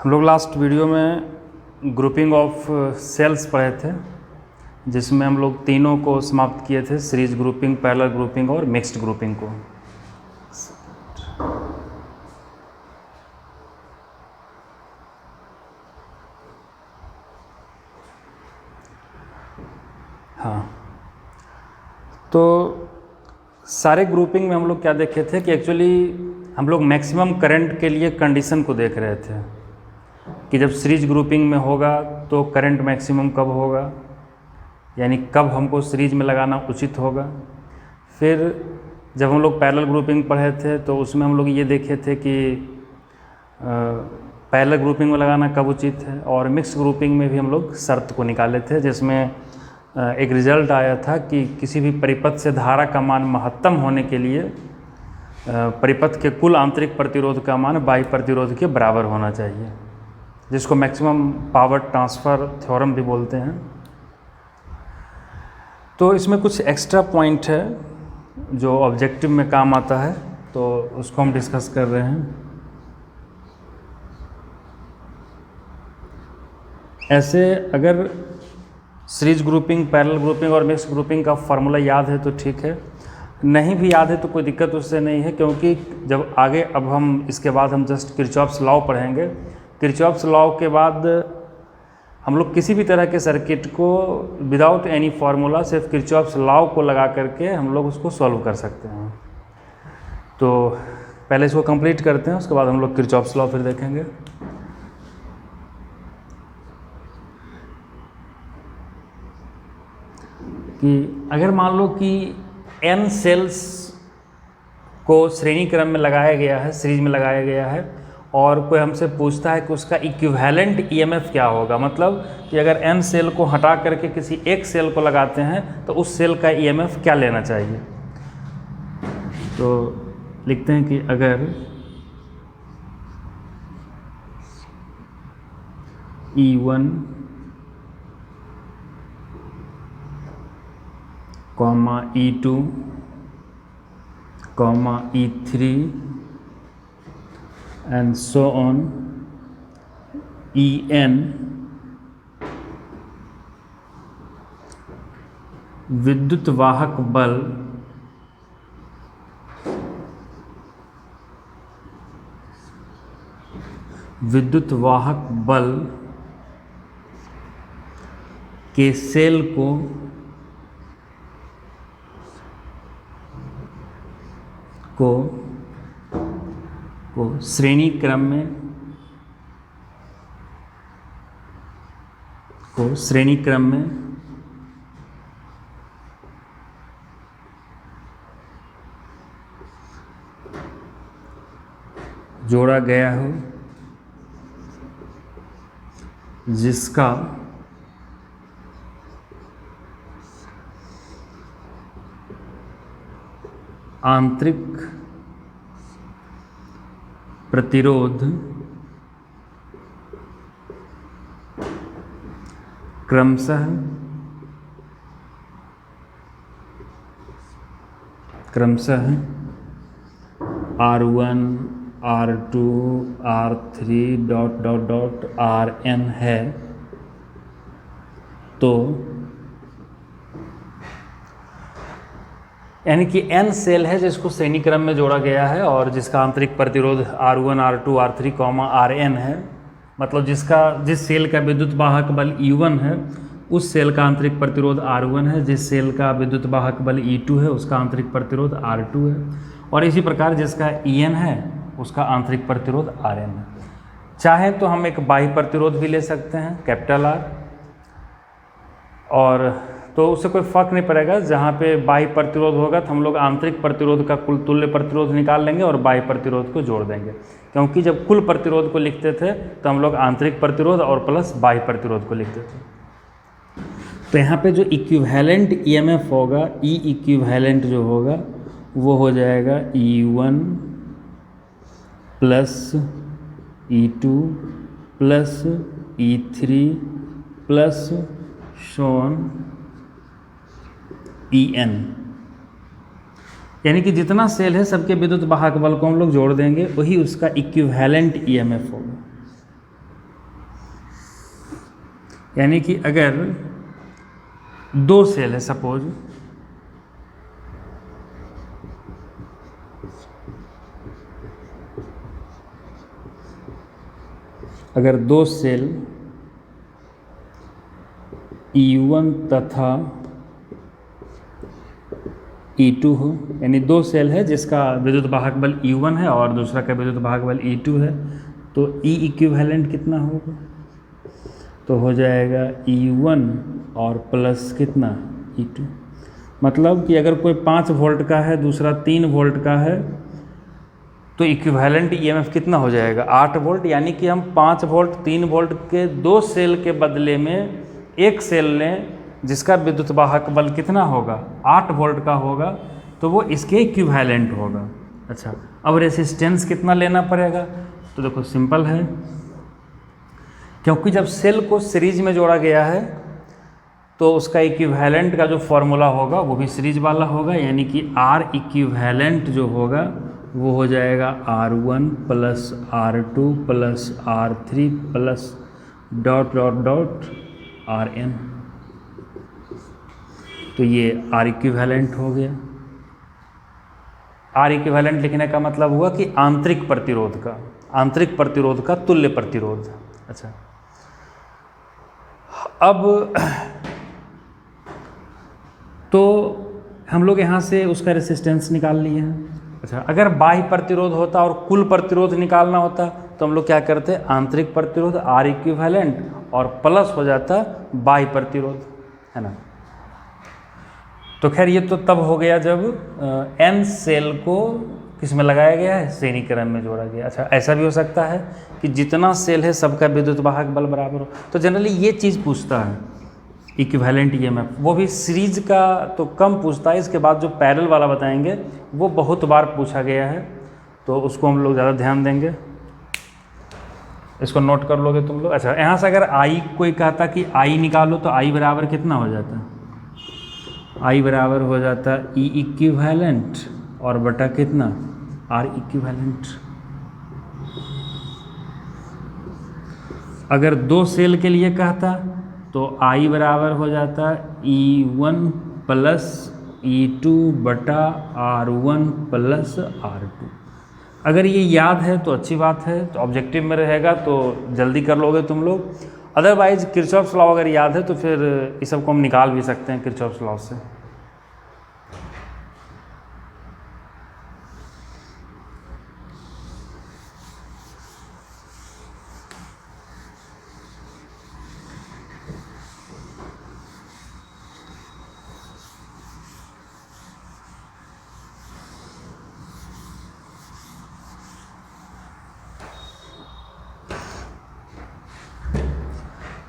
हम लोग last video में ग्रुपिंग ऑफ सेल्स पढ़े थे, जिसमें हम लोग तीनों को समाप्त किए थे, सीरीज ग्रुपिंग, पैरेलल ग्रुपिंग और मिक्स्ड ग्रुपिंग को। हाँ, तो सारे ग्रुपिंग में हम लोग क्या देखे थे कि एक्चुअली हम लोग मैक्सिमम करंट के लिए कंडीशन को देख रहे थे कि जब सीरीज ग्रुपिंग में होगा तो करंट मैक्सिमम कब होगा, यानी कब हमको सीरीज में लगाना उचित होगा। फिर जब हम लोग पैरेलल ग्रुपिंग पढ़े थे तो उसमें हम लोग ये देखे थे कि पैरेलल ग्रुपिंग में लगाना कब उचित है, और मिक्स ग्रुपिंग में भी हम लोग शर्त को निकाले थे, जिसमें एक रिजल्ट आया था कि किसी भी परिपथ से धारा का मान महत्तम होने के लिए परिपथ के कुल आंतरिक प्रतिरोध का मान बाह्य प्रतिरोध के बराबर होना चाहिए, जिसको मैक्सिमम पावर ट्रांसफ़र थ्योरम भी बोलते हैं। तो इसमें कुछ एक्स्ट्रा पॉइंट है जो ऑब्जेक्टिव में काम आता है, तो उसको हम डिस्कस कर रहे हैं। ऐसे अगर सीरीज ग्रुपिंग, पैरेलल ग्रुपिंग और मिक्स ग्रुपिंग का फार्मूला याद है तो ठीक है, नहीं भी याद है तो कोई दिक्कत उससे नहीं है, क्योंकि जब आगे अब हम इसके बाद हम जस्ट किरचॉफ्स लॉ पढ़ेंगे। किरचॉफ्स लॉ के बाद हम लोग किसी भी तरह के सर्किट को विदाउट एनी फार्मूला सिर्फ किरचॉफ्स लॉ को लगा करके हम लोग उसको सॉल्व कर सकते हैं। तो पहले इसको कंप्लीट करते हैं, उसके बाद हम लोग किरचॉफ्स लॉ फिर देखेंगे। कि अगर मान लो कि n सेल्स को श्रेणी क्रम में लगाया गया है, सीरीज में लगाया गया है, और कोई हमसे पूछता है कि उसका इक्विवेलेंट ईएमएफ क्या होगा, मतलब कि अगर n सेल को हटा करके किसी एक सेल को लगाते हैं तो उस सेल का ईएमएफ क्या लेना चाहिए। तो लिखते हैं कि अगर E1, E2, E3 and so on, En विद्युत वाहक बल के सेल को श्रेणी क्रम में जोड़ा गया हो, जिसका आंतरिक प्रतिरोध क्रमशः R1, R2, R3 ... Rn है, तो यानी कि n सेल है जिसको श्रेणी क्रम में जोड़ा गया है और जिसका आंतरिक प्रतिरोध R1, R2, R3, Rn है, मतलब जिस सेल का विद्युत वाहक बल E1 है उस सेल का आंतरिक प्रतिरोध R1 है, जिस सेल का विद्युत वाहक बल E2 है उसका आंतरिक प्रतिरोध R2 है, और इसी प्रकार जिसका En है उसका आंतरिक प्रतिरोध Rn है। चाहे तो हम एक बाह्य प्रतिरोध भी ले सकते हैं, कैपिटल R, और तो उससे कोई फर्क नहीं पड़ेगा। जहाँ पे बाह्य प्रतिरोध होगा तो हम लोग आंतरिक प्रतिरोध का कुल तुल्य प्रतिरोध निकाल लेंगे और बाह्य प्रतिरोध को जोड़ देंगे, क्योंकि जब कुल प्रतिरोध को लिखते थे तो हम लोग आंतरिक प्रतिरोध और प्लस बाह्य प्रतिरोध को लिखते थे। तो यहाँ पे जो इक्विवेलेंट ईएमएफ होगा, ई इक्विवेलेंट जो होगा वो हो जाएगा E1 plus E2 plus E3 plus En, यानी कि जितना सेल है सबके विद्युत वाहक बल को हम लोग जोड़ देंगे, वही उसका इक्विवेलेंट ईएमएफ होगा। यानी कि अगर 2 सेल है, सपोज अगर 2 सेल E1 तथा E2 हो, यानी 2 सेल है जिसका विद्युत वाहक बल E1 है और दूसरा का विद्युत वाहक बल E2 है, तो E इक्विवेलेंट कितना होगा? तो हो जाएगा E1 और प्लस कितना E2। मतलब कि अगर कोई 5 वोल्ट का है, दूसरा 3 वोल्ट का है, तो इक्विवेलेंट ईएमएफ कितना हो जाएगा? 8 वोल्ट। यानी कि हम 5 वोल्ट 3 वोल्ट के 2 सेल के बदले में 1 सेल लें जिसका विद्युत वाहक बल कितना होगा? 8 वोल्ट का होगा, तो वो इसके इक्विवेलेंट होगा। अच्छा, अब रेसिस्टेंस कितना लेना पड़ेगा? तो देखो सिंपल है, क्योंकि जब सेल को सीरीज में जोड़ा गया है तो उसका इक्विवेलेंट का जो फॉर्मूला होगा वो भी सीरीज वाला होगा, यानी कि R इक्विवेलेंट जो होगा वो हो जाएगा R1 plus R2 plus R3 plus dot dot dot Rn। तो ये R इक्विवेलेंट हो गया। R इक्विवेलेंट लिखने का मतलब हुआ कि आंतरिक प्रतिरोध का तुल्य प्रतिरोध। अच्छा, अब तो हम लोग यहाँ से उसका रेसिस्टेंस निकाल लिए हैं। अच्छा, अगर बाह्य प्रतिरोध होता और कुल प्रतिरोध निकालना होता तो हम लोग क्या करते? आंतरिक प्रतिरोध R इक्विवेलेंट और प्लस हो जाता बाह्य प्रतिरोध, है ना। तो खैर ये तो तब हो गया जब N सेल को किस में लगाया गया है? श्रेणी क्रम में जोड़ा गया। अच्छा, ऐसा भी हो सकता है कि जितना सेल है सबका विद्युत वाहक बल बराबर हो। तो जनरली ये चीज़ पूछता है इक्विवेलेंट ईएमएफ, वो भी सीरीज का तो कम पूछता है, इसके बाद जो पैरेलल वाला बताएंगे वो बहुत बार पूछा गया है, तो उसको हम लोग ज़्यादा ध्यान देंगे। इसको नोट कर लोगे तुम लोग। अच्छा, यहाँ से अगर I कोई कहता कि I निकालो तो I बराबर कितना हो जाता है? I बराबर हो जाता E इक्विवेलेंट और बटा कितना? R equivalent. अगर 2 सेल के लिए कहता तो I बराबर हो जाता E1 प्लस E2 बटा R1 प्लस R2। अगर ये याद है तो अच्छी बात है, तो ऑब्जेक्टिव में रहेगा तो जल्दी कर लोगे तुम लोग। अदरवाइज किरचॉफ्स लॉ अगर याद है तो फिर इस सब को हम निकाल भी सकते हैं किरचॉफ्स लॉ से।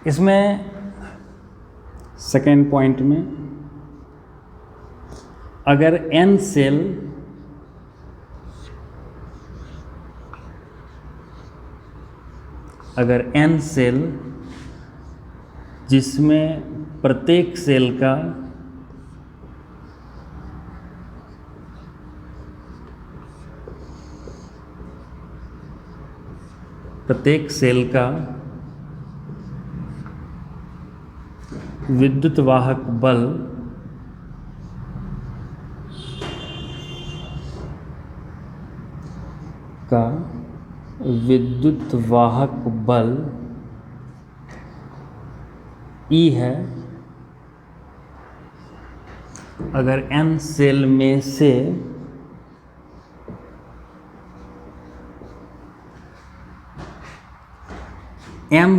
इसमें सेकेंड पॉइंट में अगर N सेल जिसमें प्रत्येक सेल का विद्युत वाहक बल E है, अगर N सेल में से M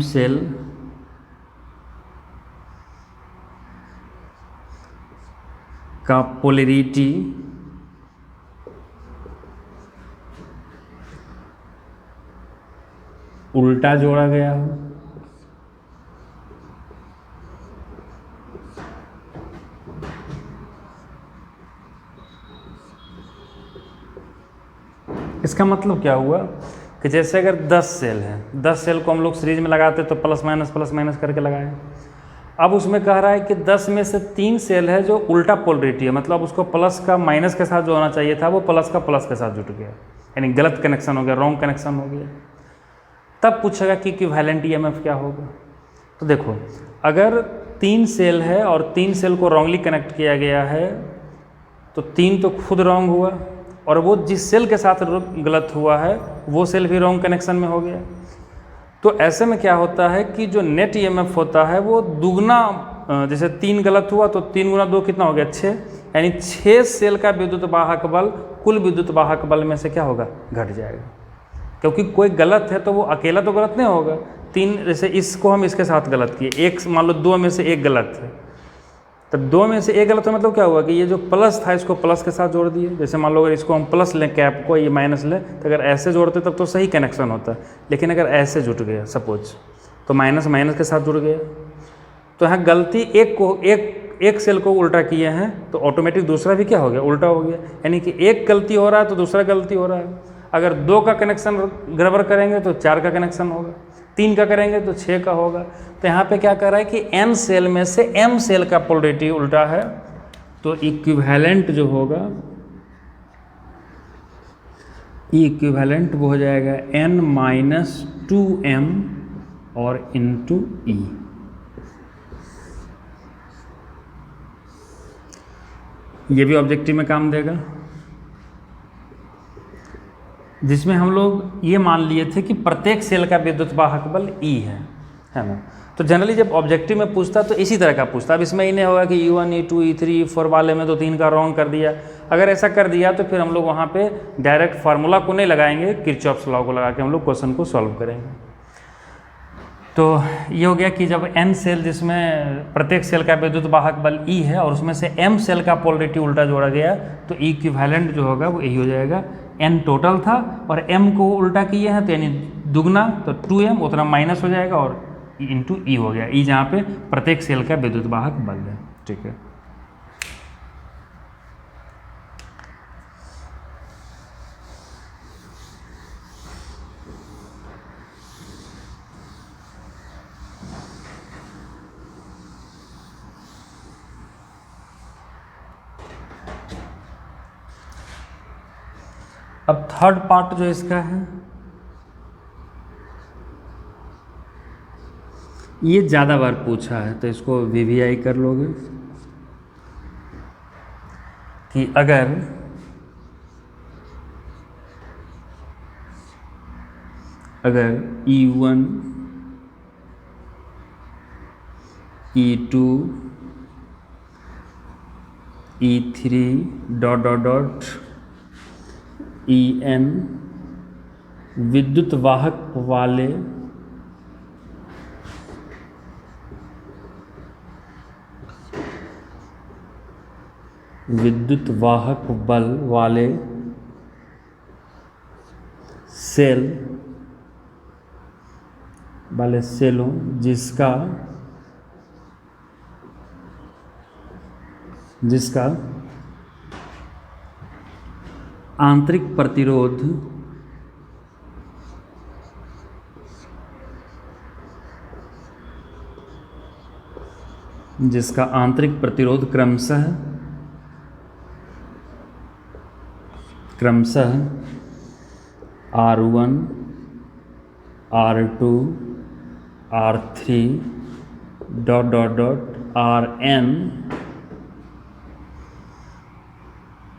सेल का पोलैरिटी उल्टा जोड़ा गया हो, इसका मतलब क्या हुआ कि जैसे अगर 10 सेल हैं, 10 सेल को हम लोग सीरीज में लगाते तो प्लस माइनस करके लगाए। अब उसमें कह रहा है कि 10 में से 3 सेल है जो उल्टा पोलरिटी है, मतलब उसको प्लस का माइनस के साथ जो होना चाहिए था वो प्लस का प्लस के साथ जुट गया, यानी गलत कनेक्शन हो गया, रॉन्ग कनेक्शन हो गया। तब पूछेगा कि इक्विवेलेंट ईएमएफ क्या होगा। तो देखो, अगर 3 सेल है और 3 सेल को रॉन्गली कनेक्ट किया गया है तो 3 तो खुद रॉन्ग हुआ, और वो जिस सेल के साथ गलत हुआ है वो सेल भी रॉन्ग कनेक्शन में हो गया। तो ऐसे में क्या होता है कि जो नेट ईएमएफ होता है वो दुगना, जैसे 3 गलत हुआ तो 3 गुना 2 कितना हो गया, 6, यानी 6 सेल का विद्युत वाहक बल कुल विद्युत वाहक बल में से क्या होगा, घट जाएगा। क्योंकि कोई गलत है तो वो अकेला तो गलत नहीं होगा। 3, जैसे इसको हम इसके साथ गलत किए, एक मान लो 2 में से 1 गलत है, तो 2 में से 1 गलत है, मतलब क्या हुआ कि ये जो प्लस था इसको प्लस के साथ जोड़ दिए। जैसे मान लो अगर इसको हम प्लस लें कैप को, ये माइनस लें, तो अगर ऐसे जोड़ते तब तो सही कनेक्शन होता, लेकिन अगर ऐसे जुट गया सपोज, तो माइनस माइनस के साथ जुड़ गया। तो यहाँ गलती एक सेल को उल्टा किए हैं तो ऑटोमेटिक दूसरा भी क्या हो गया, उल्टा हो गया, यानी कि एक गलती हो रहा है तो दूसरा गलती हो रहा है। अगर 2 का कनेक्शन गड़बड़ करेंगे तो 4 का कनेक्शन होगा, 3 का करेंगे तो 6 का होगा। तो यहाँ पे क्या कर रहा है कि n सेल में से m सेल का पोलरिटी उल्टा है, तो इक्विवेलेंट जो होगा, इक्विवेलेंट वो हो जाएगा n-2m और इंटू e। ये भी ऑब्जेक्टिव में काम देगा, जिसमें हम लोग ये मान लिए थे कि प्रत्येक सेल का विद्युत वाहक बल E है ना। तो जनरली जब ऑब्जेक्टिव में पूछता तो इसी तरह का पूछता। अब इसमें ये नहीं होगा कि E1 E2 E3 E4 वाले में तो 3 का रॉन्ग कर दिया। अगर ऐसा कर दिया तो फिर हम लोग वहाँ पे डायरेक्ट फार्मूला को नहीं लगाएंगे, किरचॉफ्स लॉ को लगा के हम लोग क्वेश्चन को सॉल्व करेंगे। तो ये हो गया कि जब n सेल जिसमें प्रत्येक सेल का विद्युत वाहक बल E है और उसमें से m सेल का पोलरिटी उल्टा जोड़ा गया, तो इक्विवेलेंट जो होगा वो यही हो जाएगा। n टोटल था और m को उल्टा किए हैं तो यानी दुगना, तो 2m उतना माइनस हो जाएगा और इंटू E हो गया। E जहाँ पे प्रत्येक सेल का विद्युत वाहक बल है, ठीक है। अब थर्ड पार्ट जो इसका है, ये ज़्यादा बार पूछा है तो इसको वीवीआई कर लोगे कि अगर E1 E2 E3 dot dot dot En विद्युत वाहक वाले विद्युत वाहक बल वाले सेलों जिसका आंतरिक प्रतिरोध क्रमशः R1 R2 R3 dot dot dot Rn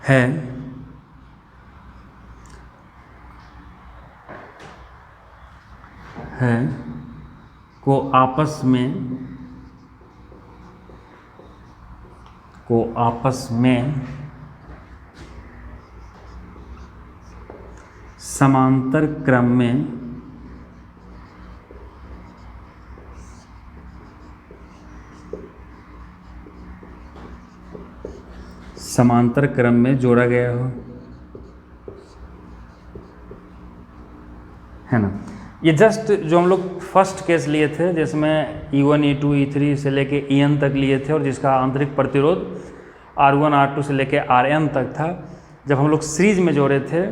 है, को आपस में समांतर क्रम में जोड़ा गया हो, है ना। ये जस्ट जो हम लोग फर्स्ट केस लिए थे जिसमें E1 E2 E3 से लेके En तक लिए थे और जिसका आंतरिक प्रतिरोध R1 R2 से लेके Rn तक था, जब हम लोग सीरीज में जोड़े थे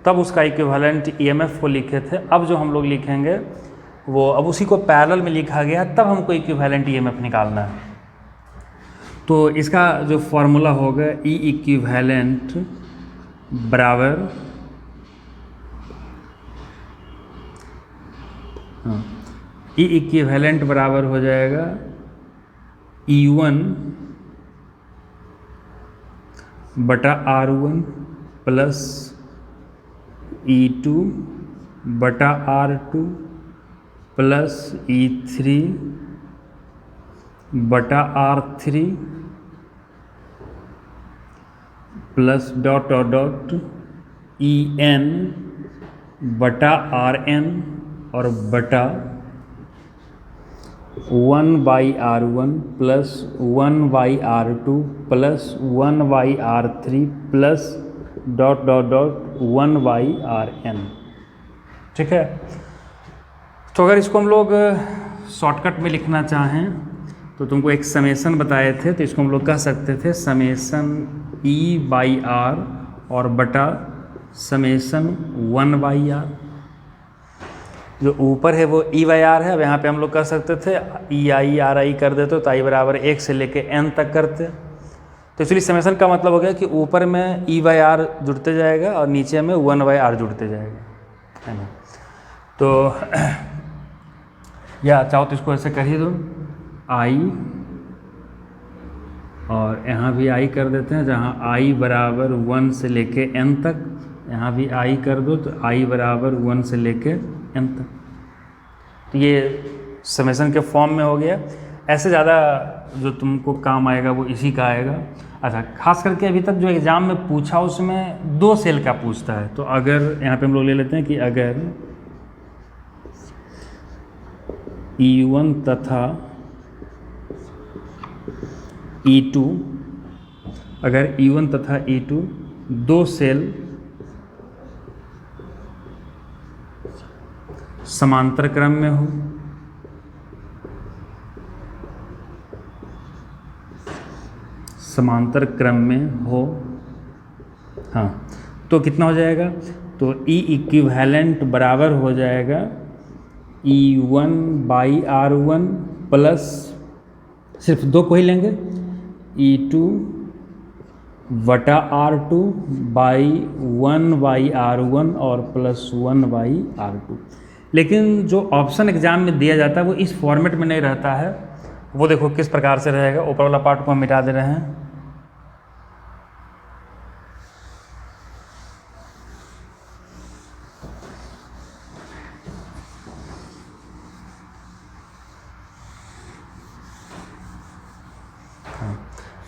तब उसका इक्विवेलेंट EMF को लिखे थे। अब जो हम लोग लिखेंगे वो अब उसी को पैरेलल में लिखा गया, तब हमको इक्विवेलेंट ईएमएफ निकालना है। तो इसका जो फॉर्मूला होगा ई इक्विवेलेंट बराबर ई इक्विवेलेंट बराबर हो जाएगा E1 बटा R1 प्लस E2 बटा R2 प्लस E3 बटा R3 plus dot dot dot EN बटा RN और बटा 1/R1 plus 1/R2 plus 1/R3 plus dot dot dot 1/RN। ठीक है। तो अगर इसको हम लोग शॉर्टकट में लिखना चाहें तो तुमको एक समेसन बताए थे, तो इसको हम लोग कह सकते थे समेसन E/R और बटा समेसन 1/R। जो ऊपर है वो E/R है। अब यहाँ पे हम लोग कर सकते थे EI RI कर देते तो I बराबर 1 से लेके N तक करते। तो इसलिए समेसन का मतलब हो गया कि ऊपर में E/R जुड़ते जाएगा और नीचे में 1/R जुड़ते जाएगा, है ना। तो या चाहो तो इसको ऐसे कर ही दो I, और यहाँ भी I कर देते हैं, जहाँ I बराबर 1 से लेके N तक, यहाँ भी I कर दो तो I बराबर 1 से लेके N तक। तो ये समेसन के फॉर्म में हो गया। ऐसे ज़्यादा जो तुमको काम आएगा वो इसी का आएगा। अच्छा, खास करके अभी तक जो एग्ज़ाम में पूछा उसमें 2 सेल का पूछता है। तो अगर यहाँ पे हम लोग ले लेते हैं कि अगर E1 तथा E2, अगर E1 तथा E2 2 सेल समांतर क्रम में हो, समांतर क्रम में हो, हाँ, तो कितना हो जाएगा? तो E इक्विवेलेंट बराबर हो जाएगा E1/R1 प्लस, सिर्फ 2 को ही लेंगे, E2 बटा R2 बाई 1/R1 और प्लस 1/R2। लेकिन जो ऑप्शन एग्जाम में दिया जाता है वो इस फॉर्मेट में नहीं रहता है। वो देखो किस प्रकार से रहेगा। ऊपर वाला पार्ट को हम मिटा दे रहे हैं।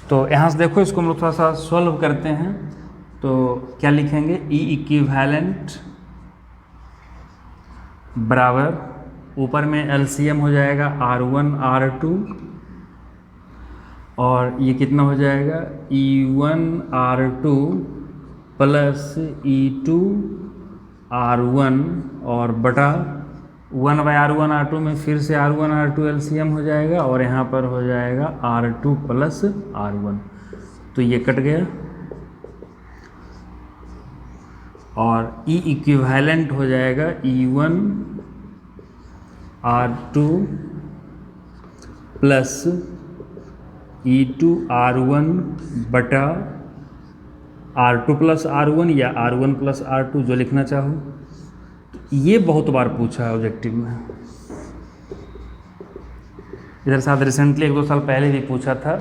तो यहाँ से देखो, इसको हम लोग थोड़ा सा सॉल्व करते हैं। तो क्या लिखेंगे? ई इक्विवेलेंट बराबर, ऊपर में एलसीएम हो जाएगा R1 R2, और ये कितना हो जाएगा? E1 R2 plus E2 R1 और बटा 1/R1 R2 में फिर से R1 R2 एलसीएम हो जाएगा, और यहाँ पर हो जाएगा R2 प्लस R1। तो ये कट गया, और E इक्विवेलेंट हो जाएगा E1 R2 plus E2 R1 बटा R2 प्लस R1 या R1 प्लस R2, जो लिखना चाहो। ये बहुत बार पूछा है ऑब्जेक्टिव में। इधर साथ रिसेंटली 1-2 साल पहले भी पूछा था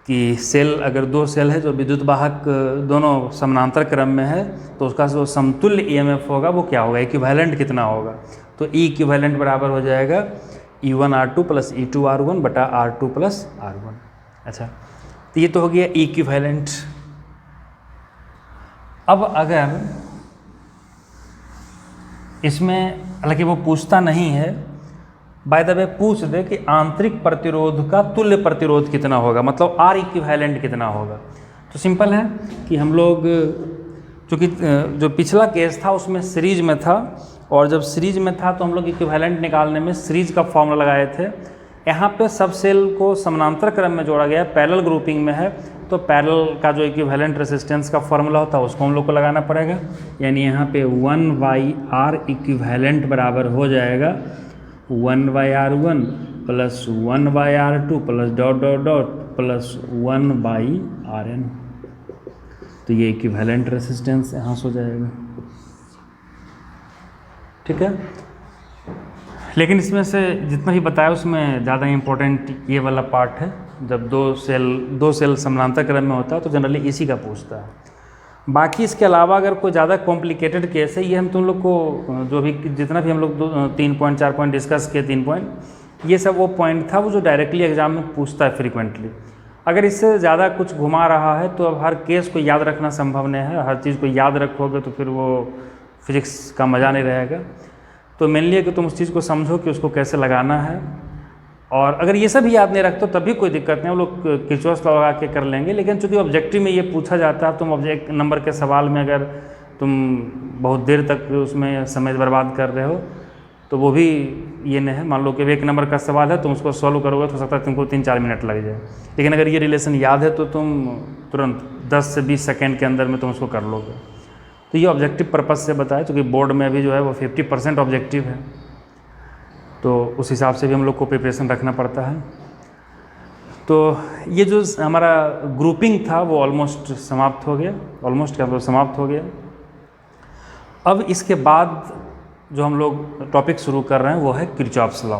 कि सेल, अगर 2 सेल है जो विद्युत वाहक दोनों समानांतर क्रम में है, तो उसका जो समतुल्य ईएमएफ होगा वो क्या होगा, इक्विवेलेंट कितना होगा। तो ई इक्विवेलेंट बराबर हो जाएगा E1 R2 plus E2 R1 बटा R2 प्लस R1। अच्छा, तो ये तो हो गया ई इक्विवेलेंट। अब अगर इसमें, हालांकि वो पूछता नहीं है, बाय द वे पूछ दे कि आंतरिक प्रतिरोध का तुल्य प्रतिरोध कितना होगा, मतलब R इक्विवेलेंट कितना होगा। तो सिंपल है कि हम लोग, चूँकि जो पिछला केस था उसमें सीरीज में था, और जब सीरीज में था तो हम लोग इक्विवेलेंट निकालने में सीरीज का फॉर्मूला लगाए थे। यहाँ पे सब सेल को समानांतर क्रम में जोड़ा गया, पैरेलल ग्रुपिंग में है, तो पैरेलल का जो इक्विवेलेंट रेजिस्टेंस का फॉर्मूला होता है उसको हम लोग को लगाना पड़ेगा। यानी यहाँ पे 1/R इक्विवेलेंट बराबर हो जाएगा 1/r1 plus 1/r2 plus dot dot dot plus 1/rn। तो ये इक्विवेलेंट रेसिस्टेंस यहाँ से हो जाएगा, ठीक है। लेकिन इसमें से जितना भी बताया उसमें ज़्यादा इम्पोर्टेंट ये वाला पार्ट है। जब दो सेल समानांतर क्रम में होता है तो जनरली इसी का पूछता है। बाकी इसके अलावा अगर कोई ज़्यादा कॉम्प्लिकेटेड केस है, ये हम तुम लोग को जो भी जितना भी हम लोग 3 पॉइंट 4 पॉइंट डिस्कस किए, 3 पॉइंट, ये सब वो पॉइंट था वो जो डायरेक्टली एग्जाम में पूछता है फ्रीक्वेंटली। अगर इससे ज़्यादा कुछ घुमा रहा है तो अब हर केस को याद रखना संभव नहीं है। हर चीज़ को याद रखोगे तो फिर वो फिजिक्स का मज़ा नहीं रहेगा। तो मेनली है कि तुम उस चीज़ को समझो कि उसको कैसे लगाना है। और अगर ये सब याद नहीं रखते तब भी कोई दिक्कत नहीं, वो लोग किरचॉफ लॉ लगा के कर लेंगे। लेकिन चूंकि ऑब्जेक्टिव में ये पूछा जाता है, तुम ऑब्जेक्ट नंबर के सवाल में अगर तुम बहुत देर तक उसमें समय बर्बाद कर रहे हो तो वो भी ये नहीं है। मान लो कि 1 नंबर का सवाल है, तुम उसको सॉल्व करोगे तो हो सकता है तुमको 3-4 मिनट लग जाए। लेकिन अगर ये रिलेशन याद है तो तुम तुरंत 10 से 20 सेकेंड के अंदर में तुम उसको कर लोगे। तो ये ऑब्जेक्टिव पर्पस से बताया, क्योंकि बोर्ड में अभी जो है वो 50% ऑब्जेक्टिव है, तो उस हिसाब से भी हम लोग को प्रिपरेशन रखना पड़ता है। तो ये जो हमारा ग्रुपिंग था वो ऑलमोस्ट समाप्त हो गया, समाप्त हो गया। अब इसके बाद जो हम लोग टॉपिक शुरू कर रहे हैं वो है किरचॉफ्स लॉ।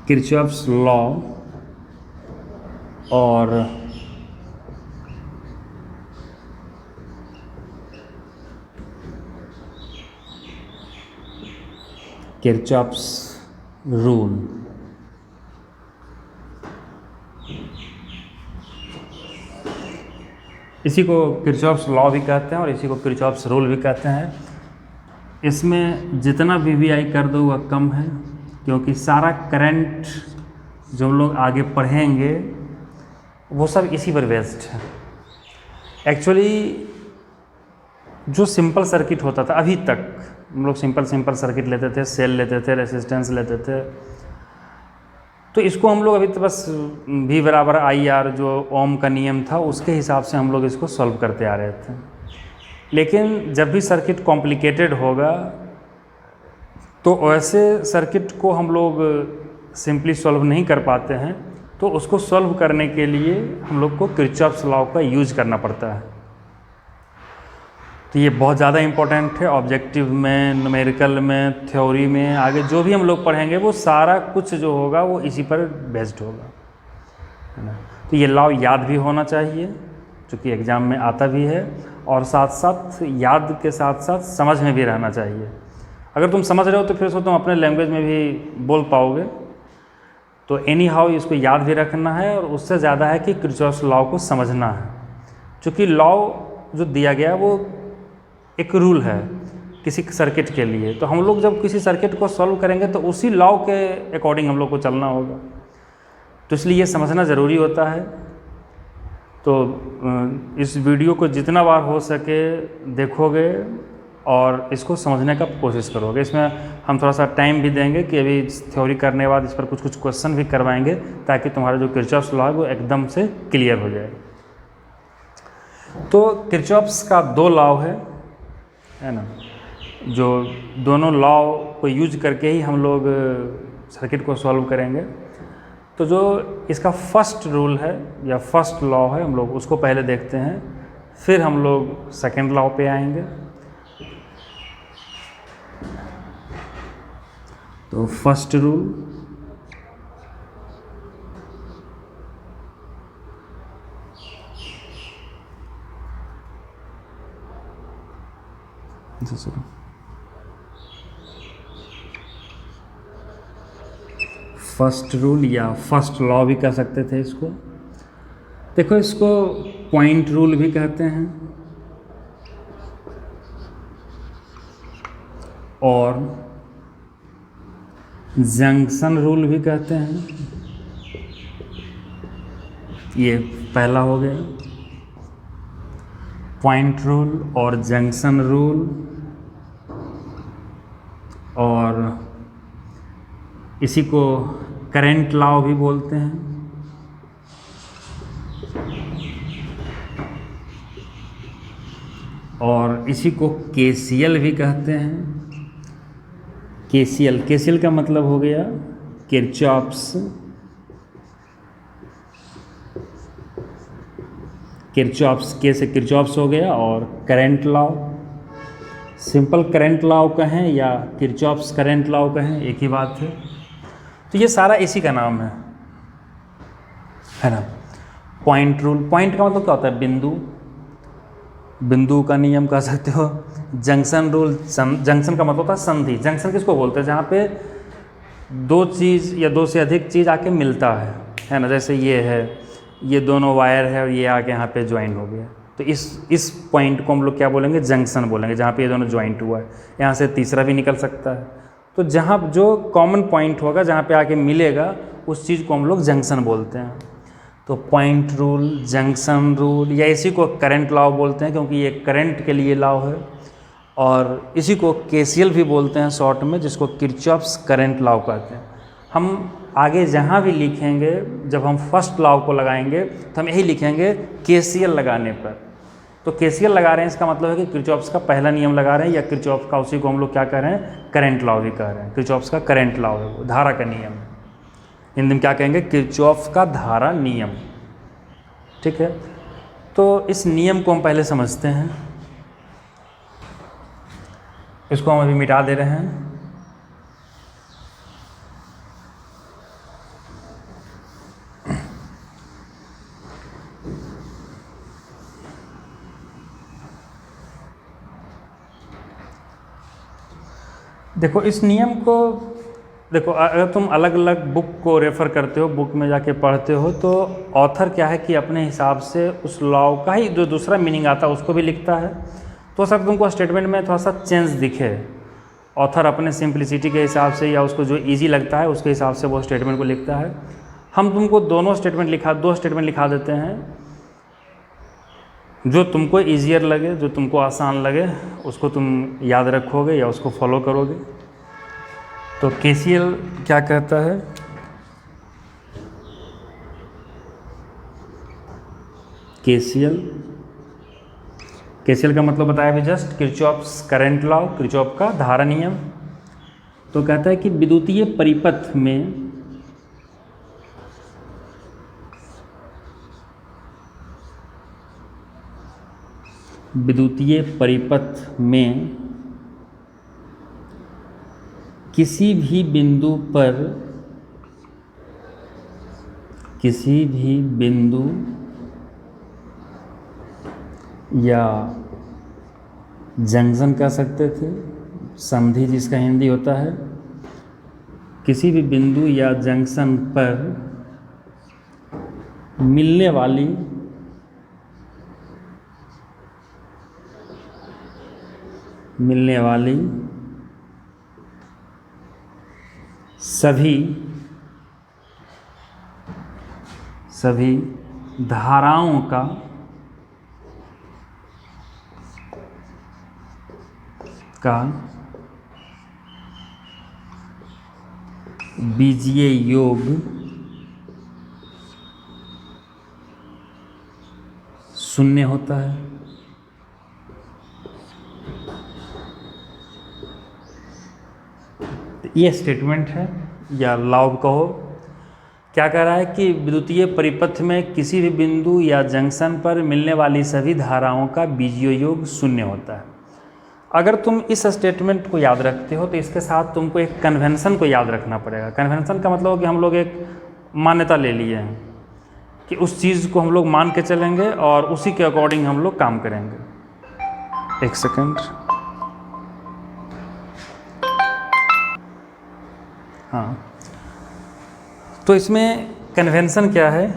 किरचॉफ्स लॉ और किरचॉफ्स रूल। इसी को किरचॉफ्स लॉ भी कहते हैं और इसी को किरचॉफ्स रूल भी कहते हैं। इसमें जितना वीवीआई कर दो वह कम है, क्योंकि सारा करंट जो हम लोग आगे पढ़ेंगे वो सब इसी पर बेस्ड है। एक्चुअली जो सिंपल सर्किट होता था अभी तक, हम लोग सिंपल सर्किट लेते थे, सेल लेते थे, रेसिस्टेंस लेते थे, तो इसको हम लोग अभी तो बस V/IR जो ओम का नियम था उसके हिसाब से हम लोग इसको सॉल्व करते आ रहे थे। लेकिन जब भी सर्किट कॉम्प्लिकेटेड होगा तो वैसे सर्किट को हम लोग सिंपली सॉल्व नहीं कर पाते हैं, तो उसको सॉल्व करने के लिए हम लोग को किरचॉफ्स लॉ का यूज करना पड़ता है। तो ये बहुत ज़्यादा इम्पोर्टेंट है ऑब्जेक्टिव में, न्यूमेरिकल में, थ्योरी में, आगे जो भी हम लोग पढ़ेंगे वो सारा कुछ जो होगा वो इसी पर बेस्ड होगा, है ना। तो ये लॉ याद भी होना चाहिए, क्योंकि एग्ज़ाम में आता भी है, और साथ साथ याद के साथ साथ समझ में भी रहना चाहिए। अगर तुम समझ रहे हो तो फिर उसको तुम अपने लैंग्वेज में भी बोल पाओगे। तो एनी हाउ इसको याद भी रखना है, और उससे ज़्यादा है कि किरचॉफ्स लॉ को समझना है, क्योंकि लॉ जो दिया गया वो एक रूल है किसी सर्किट के लिए। तो हम लोग जब किसी सर्किट को सॉल्व करेंगे तो उसी लॉ के अकॉर्डिंग हम लोग को चलना होगा, तो इसलिए ये समझना ज़रूरी होता है। तो इस वीडियो को जितना बार हो सके देखोगे और इसको समझने का कोशिश करोगे। इसमें हम थोड़ा सा टाइम भी देंगे कि अभी थ्योरी करने के बाद इस पर कुछ क्वेश्चन भी करवाएंगे, ताकि तुम्हारा जो किरचॉफ्स लॉ है वो एकदम से क्लियर हो जाए। तो किरचॉफ्स का 2 लॉ है ना, जो दोनों लॉ को यूज करके ही हम लोग सर्किट को सॉल्व करेंगे। तो जो इसका फर्स्ट रूल है या फर्स्ट लॉ है, हम लोग उसको पहले देखते हैं, फिर हम लोग सेकंड लॉ पे आएंगे। तो फर्स्ट रूल, फर्स्ट रूल या फर्स्ट लॉ भी कह सकते थे इसको। देखो, इसको पॉइंट रूल भी कहते हैं और जंक्शन रूल भी कहते हैं, ये पहला हो गया। पॉइंट रूल और जंक्शन रूल, और इसी को करंट लॉ भी बोलते हैं। और इसी को केसीएल भी कहते हैं। केसीएल का मतलब हो गया किरचॉफ्स के से किरचॉफ्स हो गया, और current law, simple current law कहें या किरचॉफ्स करंट लॉ कहें, एक ही बात है। तो ये सारा इसी का नाम है ना। पॉइंट रूल, पॉइंट का मतलब क्या होता है? बिंदु का नियम कह सकते हो। जंक्शन रूल, जंक्शन का मतलब होता है संधि। जंक्शन किसको बोलते हैं? जहाँ पे दो चीज़ या दो से अधिक चीज़ आके मिलता है ना। जैसे ये है, ये दोनों वायर है और ये आके यहाँ पे ज्वाइन हो गया, तो इस पॉइंट को हम लोग क्या बोलेंगे? जंक्शन बोलेंगे, जहाँ पे ये दोनों ज्वाइंट हुआ है। यहाँ से तीसरा भी निकल सकता है। तो जहाँ जो कॉमन पॉइंट होगा, जहाँ पे आके मिलेगा, उस चीज़ को हम लोग जंक्शन बोलते हैं। तो पॉइंट रूल, जंक्शन रूल, या इसी को करंट लॉ बोलते हैं, क्योंकि ये करंट के लिए लॉ है। और इसी को केसीएल भी बोलते हैं शॉर्ट में, जिसको किरचॉफ्स करंट लॉ कहते हैं। हम आगे जहाँ भी लिखेंगे, जब हम फर्स्ट लॉ को लगाएंगे तो हम यही लिखेंगे केसीएल लगाने पर। तो केसीएल लगा रहे हैं, इसका मतलब है कि किरचॉफ्स का पहला नियम लगा रहे हैं, या किरचॉफ का, उसी को हम लोग क्या कह रहे हैं? करंट लॉ भी कह रहे हैं। किरचॉफ्स का करंट लॉ है, वो धारा का नियम है। हिंदी में क्या कहेंगे? किरचॉफ का धारा नियम। ठीक है, तो इस नियम को हम पहले समझते हैं। इसको हम अभी मिटा दे रहे हैं। देखो, इस नियम को देखो, अगर तुम अलग अलग बुक को रेफ़र करते हो, बुक में जाके पढ़ते हो, तो ऑथर क्या है कि अपने हिसाब से उस लॉ का ही जो दूसरा मीनिंग आता है उसको भी लिखता है। तो सर तुमको स्टेटमेंट में थोड़ा सा चेंज दिखे, ऑथर अपने सिंप्लिसिटी के हिसाब से या उसको जो इजी लगता है उसके हिसाब से वो स्टेटमेंट को लिखता है। हम तुमको दो स्टेटमेंट लिखा देते हैं, जो तुमको ईजियर लगे, जो तुमको आसान लगे, उसको तुम याद रखोगे या उसको फॉलो करोगे। तो केसीएल क्या कहता है? केसीएल का मतलब बताया भी just, Kirchhoff's current law, Kirchhoff का धारा नियम। तो कहता है कि विद्युतीय परिपथ में किसी भी बिंदु या जंक्शन कह सकते थे, संधि जिसका हिंदी होता है, किसी भी बिंदु या जंक्शन पर मिलने वाली सभी धाराओं का बीजीय योग शून्य होता है। ये स्टेटमेंट है या लॉ कहो। क्या कह रहा है कि विद्युतीय परिपथ में किसी भी बिंदु या जंक्शन पर मिलने वाली सभी धाराओं का बीजीय योग शून्य होता है। अगर तुम इस स्टेटमेंट को याद रखते हो तो इसके साथ तुमको एक कन्वेंशन को याद रखना पड़ेगा। कन्वेंशन का मतलब कि हम लोग एक मान्यता ले लिए हैं कि उस चीज़ को हम लोग मान के चलेंगे और उसी के अकॉर्डिंग हम लोग काम करेंगे। एक सेकंड, हाँ, तो इसमें कन्वेंशन क्या है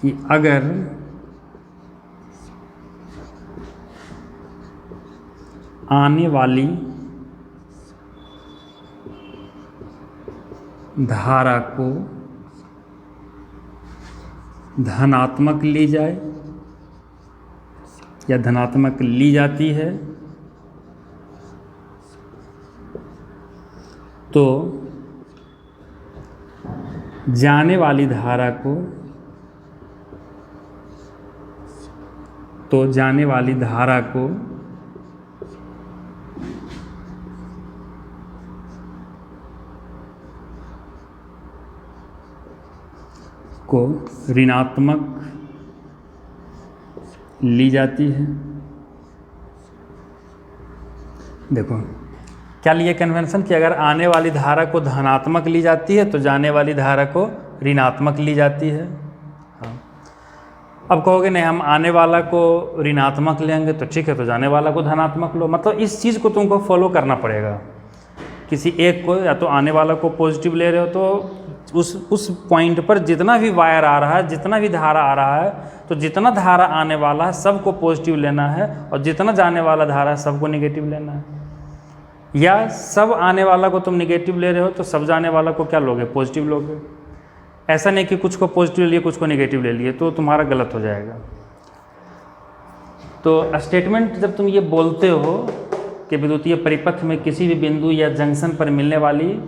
कि अगर आने वाली धारा को धनात्मक ली जाए या धनात्मक ली जाती है तो जाने वाली धारा को ऋणात्मक ली जाती है। देखो क्या लिए कन्वेंशन कि अगर आने वाली धारा को धनात्मक ली जाती है तो जाने वाली धारा को ऋणात्मक ली जाती है। हाँ, अब कहोगे नहीं हम आने वाला को ऋणात्मक लेंगे तो ठीक है, तो जाने वाला को धनात्मक लो। मतलब इस चीज़ को तुमको फॉलो करना पड़ेगा। किसी एक को या तो आने वाला को पॉजिटिव ले रहे हो तो उस पॉइंट पर जितना भी वायर आ रहा है, जितना भी धारा आ रहा है, तो जितना धारा आने वाला है सबको पॉजिटिव लेना है और जितना जाने वाला धारा है सबको नेगेटिव लेना है। या सब आने वाला को तुम नेगेटिव ले रहे हो तो सब जाने वाला को क्या लोगे, पॉजिटिव लोगे। ऐसा नहीं कि कुछ को पॉजिटिव ले लिए कुछ को नेगेटिव ले लिए, तो तुम्हारा गलत हो जाएगा। तो स्टेटमेंट जब तुम ये बोलते हो कि विद्युतीय परिपथ में किसी भी बिंदु या जंक्शन पर मिलने वाली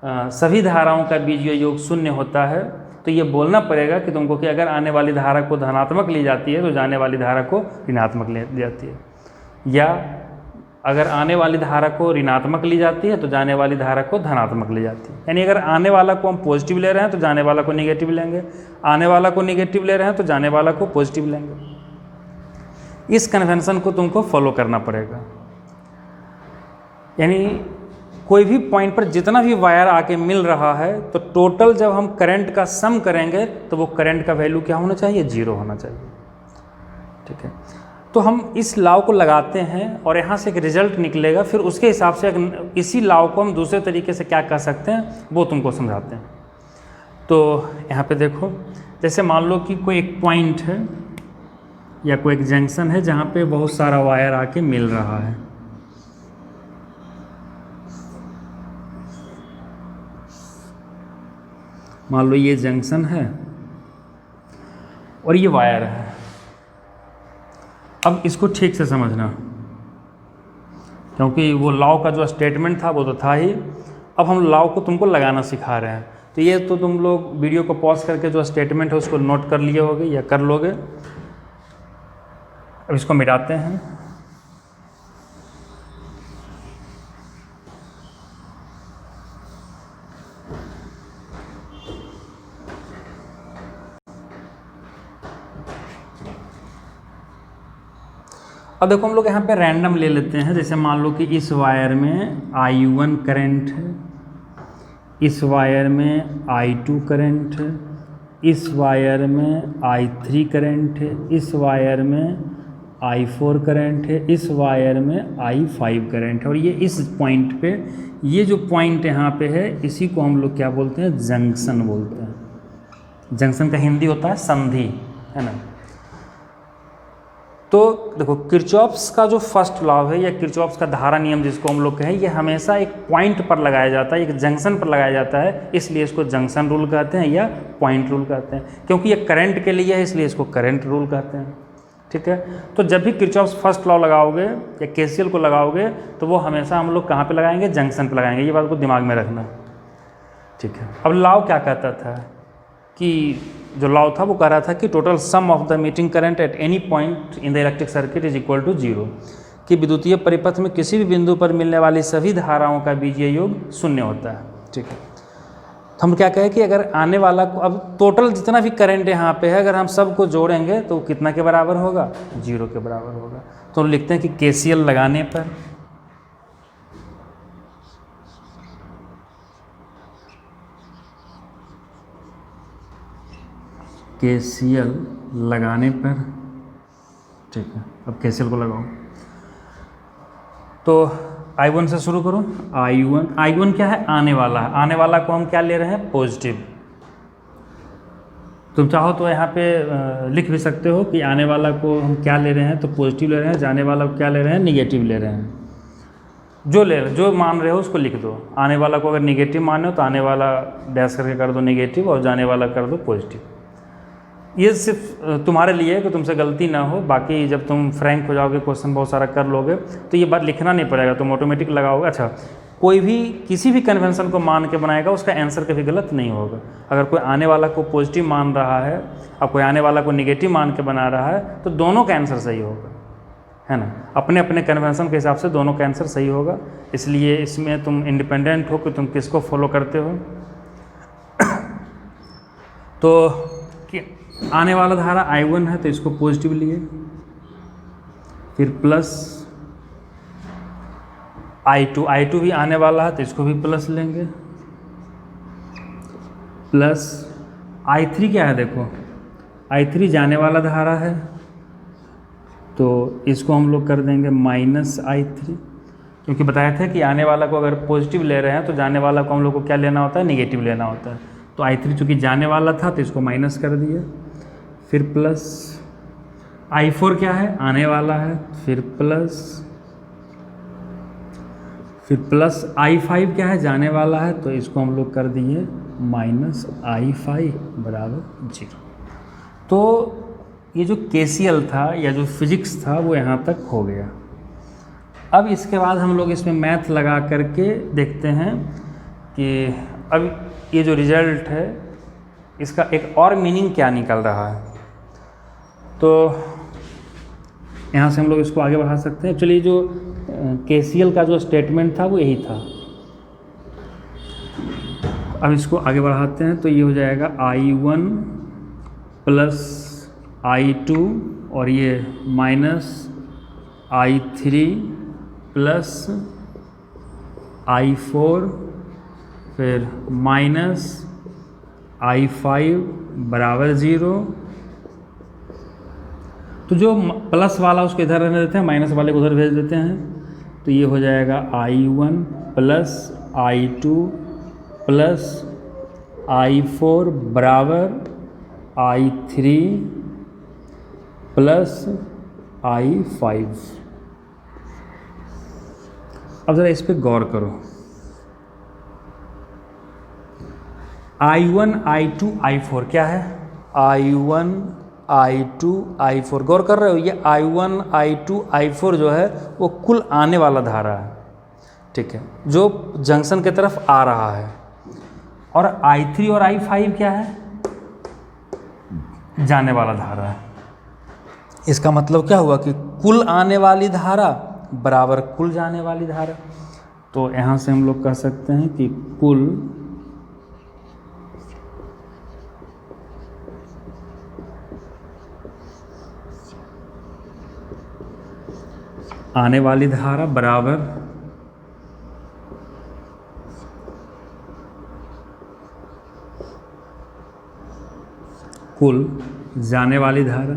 सभी धाराओं का बीजीय योग शून्य होता है, तो ये बोलना पड़ेगा कि तुमको कि अगर आने वाली धारा को धनात्मक ली जाती है तो जाने वाली धारा को ऋणात्मक ली जाती है, या अगर आने वाली धारा को ऋणात्मक ली जाती है तो जाने वाली धारा को धनात्मक ली जाती है। यानी अगर आने वाला को हम पॉजिटिव ले रहे हैं तो जाने वाला को नेगेटिव लेंगे, आने वाला को नेगेटिव ले रहे हैं तो जाने वाला को पॉजिटिव लेंगे। इस कन्वेंशन को तुमको फॉलो करना पड़ेगा। यानी कोई भी पॉइंट पर जितना भी वायर आके मिल रहा है तो टोटल जब हम करंट का सम करेंगे तो वो करंट का वैल्यू क्या होना चाहिए, 0 होना चाहिए। ठीक है, तो हम इस लॉ को लगाते हैं और यहाँ से एक रिजल्ट निकलेगा, फिर उसके हिसाब से इसी लॉ को हम दूसरे तरीके से क्या कर सकते हैं वो तुमको समझाते हैं। तो यहाँ पे देखो, जैसे मान लो कि कोई एक पॉइंट है या कोई एक जंक्शन है जहाँ पे बहुत सारा वायर आके मिल रहा है। मान लो ये जंक्शन है और ये वायर है। अब इसको ठीक से समझना, क्योंकि वो लॉ का जो स्टेटमेंट था वो तो था ही। अब हम लॉ को तुमको लगाना सिखा रहे हैं। तो ये तो तुम लोग वीडियो को पॉज करके जो स्टेटमेंट है उसको नोट कर लिए होगे या कर लोगे। अब इसको मिटाते हैं। अब देखो हम लोग यहाँ पे रैंडम ले लेते हैं। जैसे मान लो कि इस वायर में I1 करंट है, इस वायर में I2 करंट है, इस वायर में I3 करंट है, इस वायर में I4 करंट है, इस वायर में I5 करंट है। और ये इस पॉइंट पे, ये जो पॉइंट यहाँ पे है इसी को हम लोग क्या बोलते हैं, जंक्शन बोलते हैं। जंक्शन का हिंदी होता है संधि, है ना। तो देखो किरचॉफ्स का जो फर्स्ट लॉ है या किरचॉफ्स का धारा नियम जिसको हम लोग कहें, ये हमेशा एक पॉइंट पर लगाया जाता है, एक जंक्शन पर लगाया जाता है, इसलिए इसको जंक्शन रूल कहते हैं या पॉइंट रूल कहते हैं। क्योंकि ये करंट के लिए है इसलिए इसको करंट रूल कहते हैं। ठीक है, तो जब भी किरचॉफ्स फर्स्ट लॉ लगाओगे या केसीएल को लगाओगे तो वो हमेशा हम लोग कहाँ पर लगाएंगे, जंक्शन पर लगाएंगे। ये बात को दिमाग में रखना। ठीक है, अब लॉ क्या कहता था कि जो लॉ था वो कह रहा था कि total sum of the meeting current at any point in the electric circuit is equal to 0, कि विद्युतीय परिपथ में किसी भी बिंदु पर मिलने वाली सभी धाराओं का बीजीय योग शून्य होता है। ठीक है, तो हम क्या कहें कि अगर आने वाला को, अब टोटल जितना भी करंट यहाँ पे है अगर हम सबको जोड़ेंगे तो कितना के बराबर होगा, 0 के बराबर होगा। तो हम लिखते हैं कि केसीएल लगाने पर केसीएल लगाने पर, ठीक है, अब केसीएल को लगाओ। तो I1 से शुरू करो। I1 क्या है, आने वाला है। आने वाला को हम क्या ले रहे हैं, पॉजिटिव। तुम चाहो तो यहाँ पे लिख भी सकते हो कि आने वाला को हम क्या ले रहे हैं, तो पॉजिटिव ले रहे हैं, जाने वाला को क्या ले रहे हैं, निगेटिव ले रहे हैं। जो मान रहे हो उसको लिख दो। आने वाला को अगर निगेटिव माने हो तो आने वाला डैश करके कर दो नेगेटिव, और जाने वाला कर दो पॉजिटिव। ये सिर्फ तुम्हारे लिए है कि तुमसे गलती ना हो, बाकी जब तुम फ्रैंक हो जाओगे, क्वेश्चन बहुत सारा कर लोगे, तो ये बात लिखना नहीं पड़ेगा, तुम ऑटोमेटिक लगाओगे। अच्छा, कोई भी किसी भी कन्वेंशन को मान के बनाएगा उसका आंसर कभी गलत नहीं होगा। अगर कोई आने वाला को पॉजिटिव मान रहा है और कोई आने वाला को नेगेटिव मान के बना रहा है, तो दोनों का आंसर सही होगा, है ना। अपने अपने कन्वेंशन के हिसाब से दोनों का आंसर सही होगा, इसलिए इसमें तुम इंडिपेंडेंट हो कि तुम किसको फॉलो करते हो। तो आने वाला धारा I1 है तो इसको पॉजिटिव लिए, फिर प्लस I2 भी आने वाला है तो इसको भी प्लस लेंगे, प्लस I3 क्या है, देखो I3 जाने वाला धारा है तो इसको हम लोग कर देंगे माइनस I3, क्योंकि बताया था कि आने वाला को अगर पॉजिटिव ले रहे हैं तो जाने वाला को हम लोग को क्या लेना होता है, नेगेटिव लेना होता है। तो I3 चूँकि जाने वाला था तो इसको माइनस कर दिया, फिर प्लस I4 क्या है, आने वाला है, फिर प्लस I5 क्या है, जाने वाला है, तो इसको हम लोग कर दिए माइनस I5 बराबर 0। तो ये जो KCL था या जो फिजिक्स था वो यहाँ तक हो गया। अब इसके बाद हम लोग इसमें मैथ लगा करके देखते हैं कि अब ये जो रिजल्ट है इसका एक और मीनिंग क्या निकल रहा है। तो यहाँ से हम लोग इसको आगे बढ़ा सकते हैं। एक्चुअली जो KCL का जो स्टेटमेंट था वो यही था। अब इसको आगे बढ़ाते हैं तो ये हो जाएगा I1 प्लस I2 और ये माइनस I3 प्लस I4 फिर माइनस I5 बराबर 0। तो जो प्लस वाला उसको इधर रहने देते हैं, माइनस वाले को उधर भेज देते हैं, तो ये हो जाएगा I1 plus I2 plus I4 बराबर I3 प्लस I5। अब ज़रा इस पर गौर करो। I1 I2 I4 क्या है, I1 I2 I4, गौर कर रहे हो, ये I1 I2 I4 जो है वो कुल आने वाला धारा है, ठीक है, जो जंक्शन की तरफ आ रहा है। और I3 और I5 क्या है, जाने वाला धारा है। इसका मतलब क्या हुआ कि कुल आने वाली धारा बराबर कुल जाने वाली धारा। तो यहाँ से हम लोग कह सकते हैं कि कुल आने वाली धारा बराबर कुल जाने वाली धारा।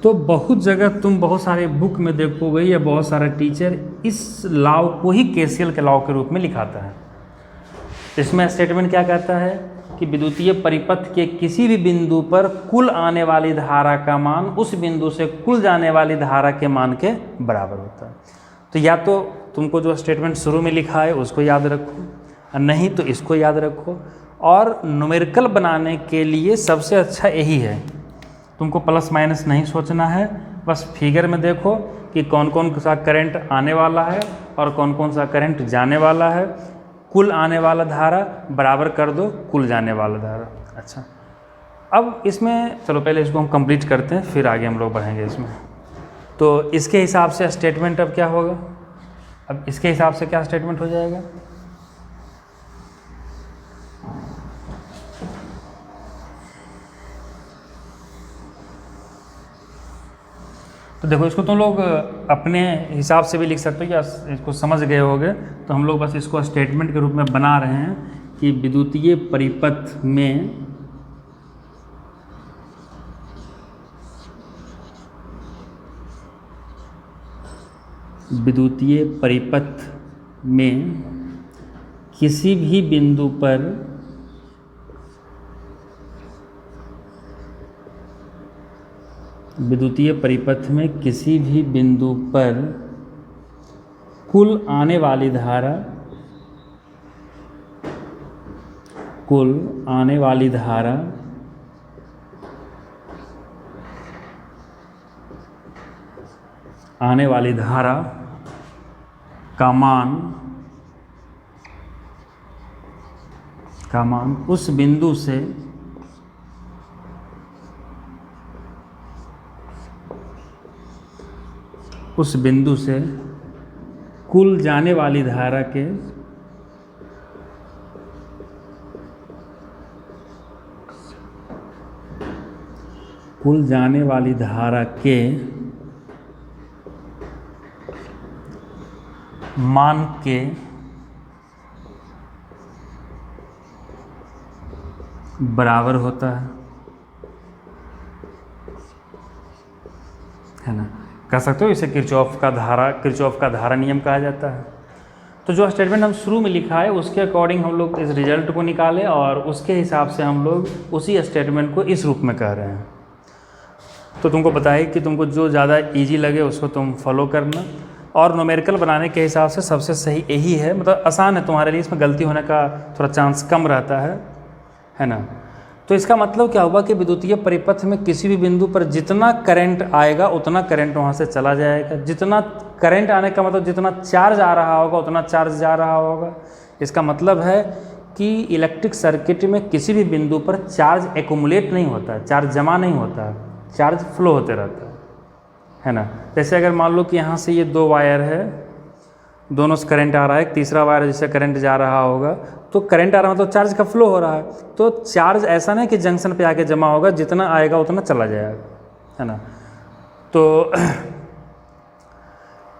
तो बहुत जगह तुम बहुत सारे बुक में देखोगे या बहुत सारा टीचर इस लॉ को ही KCL के लॉ के रूप में लिखाता है। इसमें स्टेटमेंट क्या कहता है कि विद्युतीय परिपथ के किसी भी बिंदु पर कुल आने वाली धारा का मान उस बिंदु से कुल जाने वाली धारा के मान के बराबर होता है। तो या तो तुमको जो स्टेटमेंट शुरू में लिखा है उसको याद रखो, नहीं तो इसको याद रखो। और न्यूमेरिकल बनाने के लिए सबसे अच्छा यही है, तुमको प्लस माइनस नहीं सोचना है, बस फिगर में देखो कि कौन कौन सा करंट आने वाला है और कौन कौन सा करंट जाने वाला है। कुल आने वाला धारा बराबर कर दो कुल जाने वाला धारा। अच्छा, अब इसमें चलो पहले इसको हम कंप्लीट करते हैं, फिर आगे हम लोग बढ़ेंगे इसमें। तो इसके हिसाब से स्टेटमेंट अब क्या होगा, अब इसके हिसाब से क्या स्टेटमेंट हो जाएगा, तो देखो इसको तुम लोग अपने हिसाब से भी लिख सकते हो या इसको समझ गए होगे। तो हम लोग बस इसको स्टेटमेंट के रूप में बना रहे हैं कि विद्युतीय परिपथ में किसी भी बिंदु पर विद्युतीय परिपथ में किसी भी बिंदु पर कुल आने वाली धारा, कुल आने वाली धारा का मान उस बिंदु से कुल जाने वाली धारा के मान के बराबर होता है ना। कह सकते हो इसे किरचॉफ का धारा नियम कहा जाता है। तो जो स्टेटमेंट हम शुरू में लिखा है उसके अकॉर्डिंग हम लोग इस रिजल्ट को निकालें और उसके हिसाब से हम लोग उसी स्टेटमेंट को इस रूप में कह रहे हैं। तो तुमको बताइए कि तुमको जो ज़्यादा इजी लगे उसको तुम फॉलो करना, और न्यूमेरिकल बनाने के हिसाब से सबसे सही यही है, मतलब आसान है तुम्हारे लिए, इसमें गलती होने का थोड़ा चांस कम रहता है ना। तो इसका मतलब क्या होगा कि विद्युतीय परिपथ में किसी भी बिंदु पर जितना करंट आएगा उतना करंट वहाँ से चला जाएगा। जितना करंट आने का मतलब जितना चार्ज आ रहा होगा उतना चार्ज जा रहा होगा। इसका मतलब है कि इलेक्ट्रिक सर्किट में किसी भी बिंदु पर चार्ज एक्युमुलेट नहीं होता है, चार्ज जमा नहीं होता है, चार्ज फ्लो होते रहता है ना। जैसे अगर मान लो कि यहाँ से ये दो वायर है, दोनों से करंट आ रहा है, एक तीसरा वायर जिससे करंट जा रहा होगा, तो करंट आ रहा है मतलब चार्ज का फ्लो हो रहा है। तो चार्ज ऐसा नहीं कि जंक्शन पे आके जमा होगा, जितना आएगा उतना चला जाएगा, है ना। तो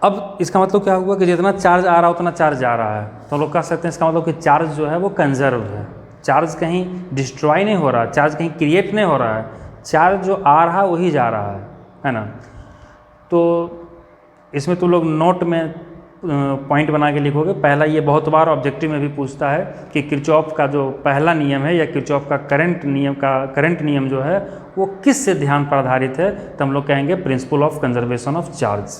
अब इसका मतलब क्या हुआ कि जितना चार्ज आ रहा है उतना चार्ज जा रहा है। तो लोग कह सकते हैं इसका मतलब कि चार्ज जो है वो कंजर्व है, चार्ज कहीं डिस्ट्रॉय नहीं हो रहा है, चार्ज कहीं क्रिएट नहीं हो रहा है, चार्ज जो आ रहा है वही जा रहा है ना। तो इसमें तुम लोग नोट में पॉइंट बना के लिखोगे। पहला, ये बहुत बार ऑब्जेक्टिव में भी पूछता है कि किरचॉफ का जो पहला नियम है या किरचॉफ का करंट नियम जो है वो किस सिद्धांत पर आधारित है। तो हम लोग कहेंगे principle of conservation of charge,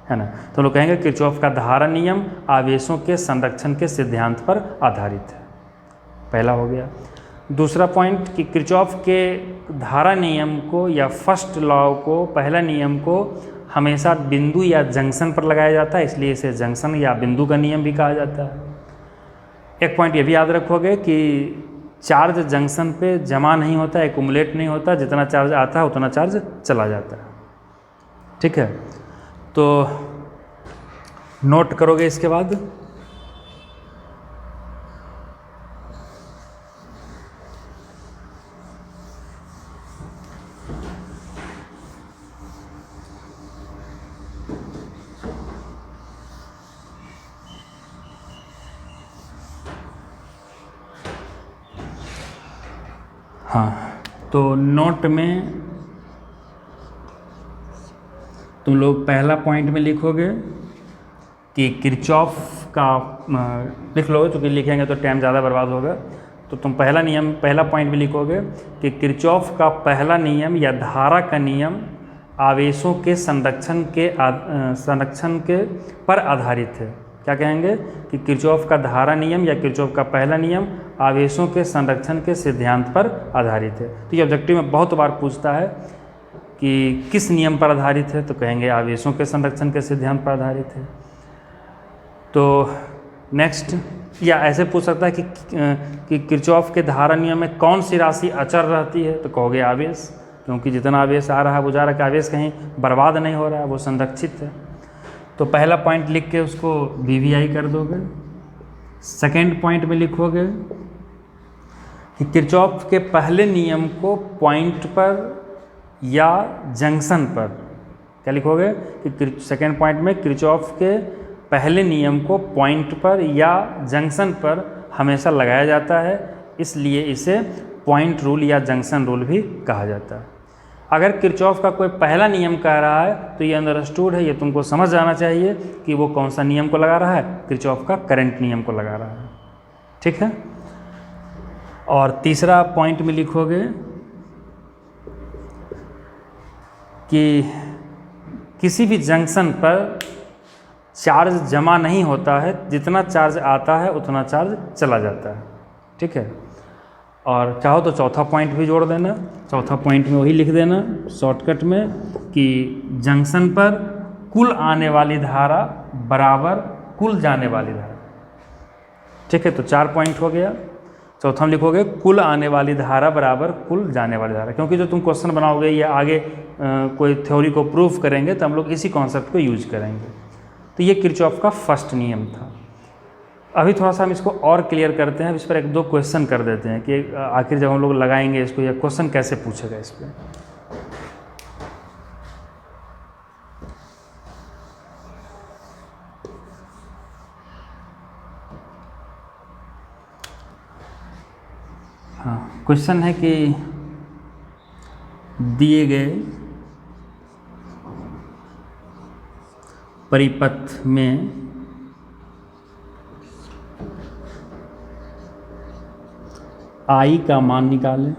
है ना। तो हम लोग कहेंगे किरचॉफ का धारा नियम आवेशों के संरक्षण के सिद्धांत पर आधारित है। पहला हो गया। दूसरा पॉइंट कि किरचॉफ के धारा नियम को या फर्स्ट लॉ को, पहला नियम को हमेशा बिंदु या जंक्शन पर लगाया जाता है, इसलिए इसे जंक्शन या बिंदु का नियम भी कहा जाता है। एक पॉइंट ये भी याद रखोगे कि चार्ज जंक्शन पे जमा नहीं होता, एक्युमुलेट नहीं होता, जितना चार्ज आता है उतना चार्ज चला जाता है। ठीक है, तो नोट करोगे इसके बाद। हाँ, तो नोट में तुम लोग पहला पॉइंट में लिखोगे कि किरचॉफ का लिख लोगे, क्योंकि लिखेंगे तो टाइम ज़्यादा बर्बाद होगा। तो तुम पहला पॉइंट में लिखोगे कि किरचॉफ का पहला नियम या धारा का नियम आवेशों के संरक्षण के पर आधारित है। क्या कहेंगे कि किरचॉफ का धारा नियम या किरचॉफ का पहला नियम आवेशों के संरक्षण के सिद्धांत पर आधारित है। तो ये ऑब्जेक्टिव में बहुत बार पूछता है कि किस नियम पर आधारित है, तो कहेंगे आवेशों के संरक्षण के सिद्धांत पर आधारित है। तो नेक्स्ट, या ऐसे पूछ सकता है कि किरचॉफ के धारा नियम में कौन सी राशि अचर रहती है, तो कहोगे आवेश, क्योंकि जितना आवेश आ रहा है वो जा रहा है, कि आवेश कहीं बर्बाद नहीं हो रहा है, वो संरक्षित है। तो पहला पॉइंट लिख के उसको VVI कर दोगे। सेकेंड पॉइंट में लिखोगे कि किरचॉफ के पहले नियम को पॉइंट पर या जंक्शन पर, क्या लिखोगे कि सेकेंड पॉइंट में किरचॉफ के पहले नियम को पॉइंट पर या जंक्शन पर हमेशा लगाया जाता है, इसलिए इसे पॉइंट रूल या जंक्शन रूल भी कहा जाता है। अगर किरचॉफ का कोई पहला नियम कह रहा है तो ये अंडरस्टूड है, ये तुमको समझ जाना चाहिए कि वो कौन सा नियम को लगा रहा है, किरचॉफ का करंट नियम को लगा रहा है। ठीक है, और तीसरा पॉइंट में लिखोगे कि किसी भी जंक्शन पर चार्ज जमा नहीं होता है, जितना चार्ज आता है उतना चार्ज चला जाता है, ठीक है। और चाहो तो चौथा पॉइंट भी जोड़ देना, चौथा पॉइंट में वही लिख देना शॉर्टकट में कि जंक्शन पर कुल आने वाली धारा बराबर कुल जाने वाली धारा, ठीक है। तो 4 पॉइंट हो गया। चौथा में लिखोगे कुल आने वाली धारा बराबर कुल जाने वाली धारा, क्योंकि जो तुम क्वेश्चन बनाओगे या आगे कोई थ्योरी को प्रूफ करेंगे तो हम लोग इसी कॉन्सेप्ट को यूज करेंगे। तो ये किरचॉफ का फर्स्ट नियम था। अभी थोड़ा सा हम इसको और क्लियर करते हैं, इस पर 1-2 क्वेश्चन कर देते हैं कि आखिर जब हम लोग लगाएंगे इसको या क्वेश्चन कैसे पूछेगा इस पर। हाँ, क्वेश्चन है कि दिए गए परिपथ में I का मान निकालें।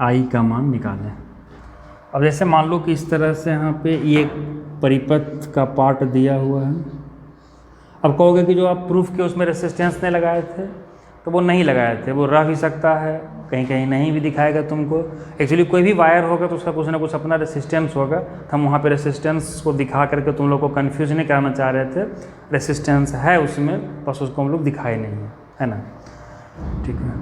I का मान निकालें। अब जैसे मान लो कि इस तरह से यहाँ पे ये परिपथ का पार्ट दिया हुआ है। अब कहोगे कि जो आप प्रूफ के उसमें रेसिस्टेंस नहीं लगाए थे, तो वो नहीं लगाए थे, वो रह भी सकता है, कहीं कहीं नहीं भी दिखाएगा तुमको। एक्चुअली कोई भी वायर होगा तो उसका कुछ ना कुछ अपना रेसिस्टेंस होगा, तो हम वहाँ पे रेसिस्टेंस को दिखा करके तुम लोग को कन्फ्यूज नहीं कराना चाह रहे थे। रेसिस्टेंस है उसमें, बस उसको हम लोग दिखाए नहीं है ना, ठीक है।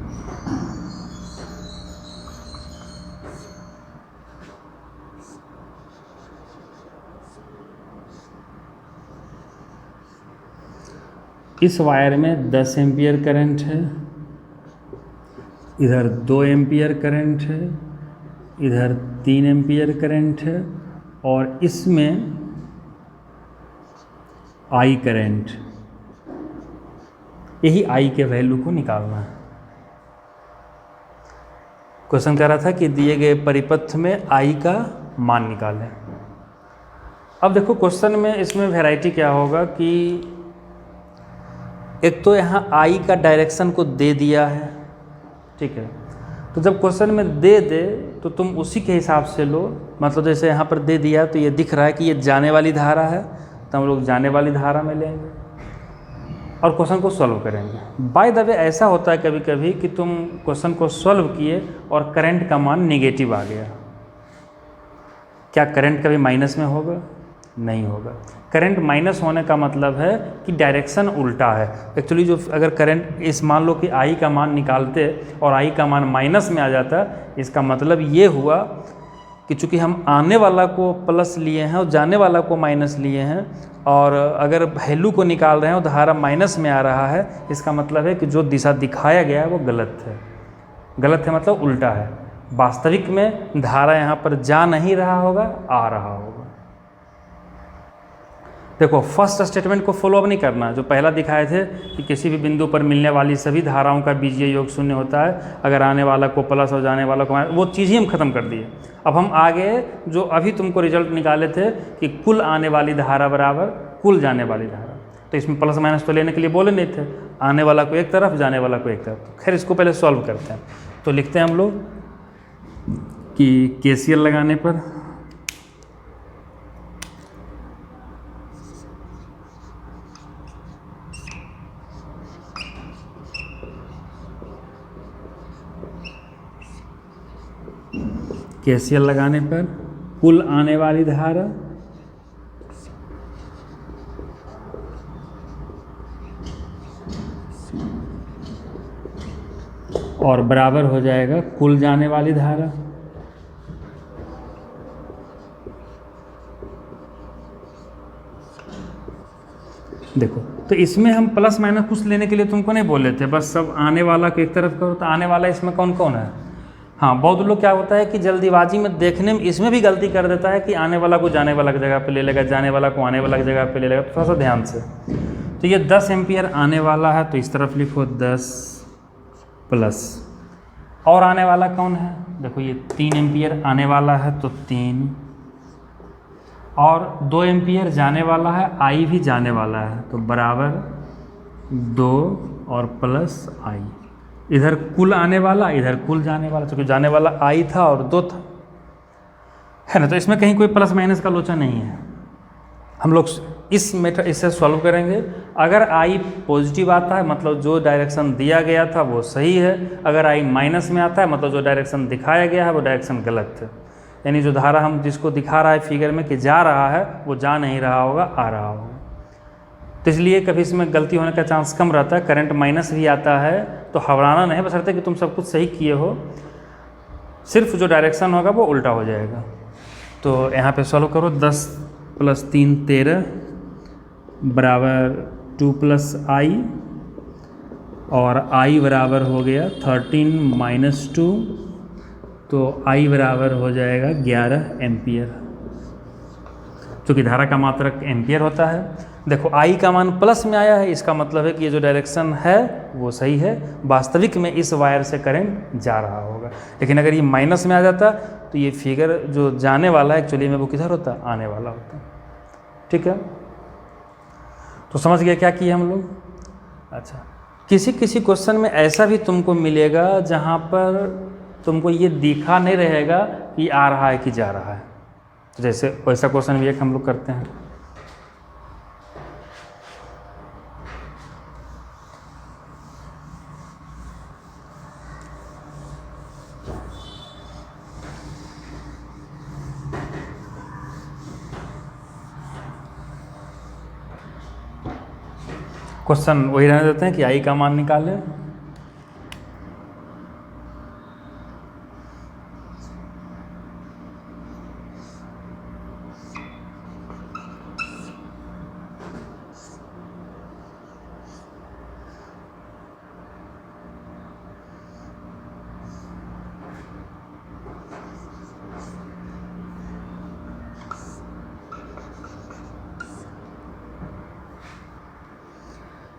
इस वायर में 10 एम्पियर करंट है, इधर 2 एम्पियर करंट है, इधर 3 एम्पियर करंट है, और इसमें I करंट, यही I के वैल्यू को निकालना है। क्वेश्चन कह रहा था कि दिए गए परिपथ में I का मान निकालें। अब देखो क्वेश्चन में इसमें वैरायटी क्या होगा कि एक तो यहाँ I का डायरेक्शन को दे दिया है, ठीक है। तो जब क्वेश्चन में दे दे तो तुम उसी के हिसाब से लो। मतलब जैसे यहाँ पर दे दिया तो ये दिख रहा है कि ये जाने वाली धारा है, तो हम लोग जाने वाली धारा में लेंगे और क्वेश्चन को सॉल्व करेंगे। बाय द वे ऐसा होता है कभी कभी कि तुम क्वेश्चन को सॉल्व किए और करंट का मान नेगेटिव आ गया। क्या करंट कभी माइनस में होगा? नहीं होगा। करंट माइनस होने का मतलब है कि डायरेक्शन उल्टा है। एक्चुअली जो अगर करंट इस मान लो कि I का मान निकालते और I का मान माइनस में आ जाता, इसका मतलब ये हुआ कि चूँकि हम आने वाला को प्लस लिए हैं और जाने वाला को माइनस लिए हैं, और अगर वैल्यू को निकाल रहे हैं और धारा माइनस में आ रहा है, इसका मतलब है कि जो दिशा दिखाया गया है वो गलत है। गलत है मतलब उल्टा है। वास्तविक में धारा यहाँ पर जा नहीं रहा होगा, आ रहा होगा। देखो फर्स्ट स्टेटमेंट को फॉलो अप नहीं करना। जो पहला दिखाए थे कि किसी भी बिंदु पर मिलने वाली सभी धाराओं का बीजीय योग शून्य होता है, अगर आने वाला को प्लस और जाने वाला को माइनस, वो चीज़ ही हम खत्म कर दिए। अब हम आगे जो अभी तुमको रिजल्ट निकाले थे कि कुल आने वाली धारा बराबर कुल जाने वाली धारा, तो इसमें प्लस माइनस तो लेने के लिए बोले नहीं थे, आने वाला को एक तरफ, जाने वाला को एक तरफ। तो खैर इसको पहले सॉल्व करते हैं। तो लिखते हैं हम लोग कि KCL लगाने पर कुल आने वाली धारा और बराबर हो जाएगा कुल जाने वाली धारा। देखो तो इसमें हम प्लस माइनस कुछ लेने के लिए तुमको नहीं बोले थे, बस सब आने वाला को एक तरफ करो। तो आने वाला इसमें कौन कौन है? हाँ, बहुत लोग क्या होता है कि जल्दीबाजी में देखने में इसमें भी गलती कर देता है कि आने वाला को जाने वाला की जगह पे ले लेगा, जाने वाला को आने वाला की जगह पे ले लेगा। थोड़ा सा ध्यान से। तो ये 10 एम्पियर आने वाला है, तो इस तरफ लिखो 10 प्लस, और आने वाला कौन है? देखो ये 3 एम्पियर आने वाला है तो 3, और 2 एम्पियर जाने वाला है, I भी जाने वाला है, तो बराबर 2 और प्लस आई, इधर कुल आने वाला, इधर कुल जाने वाला, क्योंकि जाने वाला आई था और 2 था, है ना। तो इसमें कहीं कोई प्लस माइनस का लोचा नहीं है। हम लोग इस मेथड इससे सॉल्व करेंगे। अगर आई पॉजिटिव आता है मतलब जो डायरेक्शन दिया गया था वो सही है, अगर आई माइनस में आता है मतलब जो डायरेक्शन दिखाया गया है वो डायरेक्शन गलत है। यानी जो धारा हम जिसको दिखा रहा है फिगर में कि जा रहा है वो जा नहीं रहा होगा, आ रहा होगा। तो इसलिए कभी इसमें गलती होने का चांस कम रहता है। करंट माइनस भी आता है तो घबराना नहीं, बशर्ते कि तुम सब कुछ सही किए हो, सिर्फ जो डायरेक्शन होगा वो उल्टा हो जाएगा। तो यहाँ पे सॉल्व करो। 10 + 3 13 बराबर 2 + i, और i बराबर हो गया 13 - 2, तो i बराबर हो जाएगा 11 एम्पियर, क्योंकि धारा का मात्रक एम्पियर होता है। देखो i का मान प्लस में आया है, इसका मतलब है कि ये जो डायरेक्शन है वो सही है, वास्तविक में इस वायर से करंट जा रहा होगा। लेकिन अगर ये माइनस में आ जाता तो ये फिगर जो जाने वाला है एक्चुअली में वो किधर होता, आने वाला होता। ठीक है, तो समझ गए क्या किए हम लोग। अच्छा, किसी किसी क्वेश्चन में ऐसा भी तुमको मिलेगा जहाँ पर तुमको ये दिखा नहीं रहेगा कि आ रहा है कि जा रहा है। तो जैसे वैसा क्वेश्चन भी एक हम लोग करते हैं। क्वेश्चन वही रहने देते हैं कि आई का मान निकालें।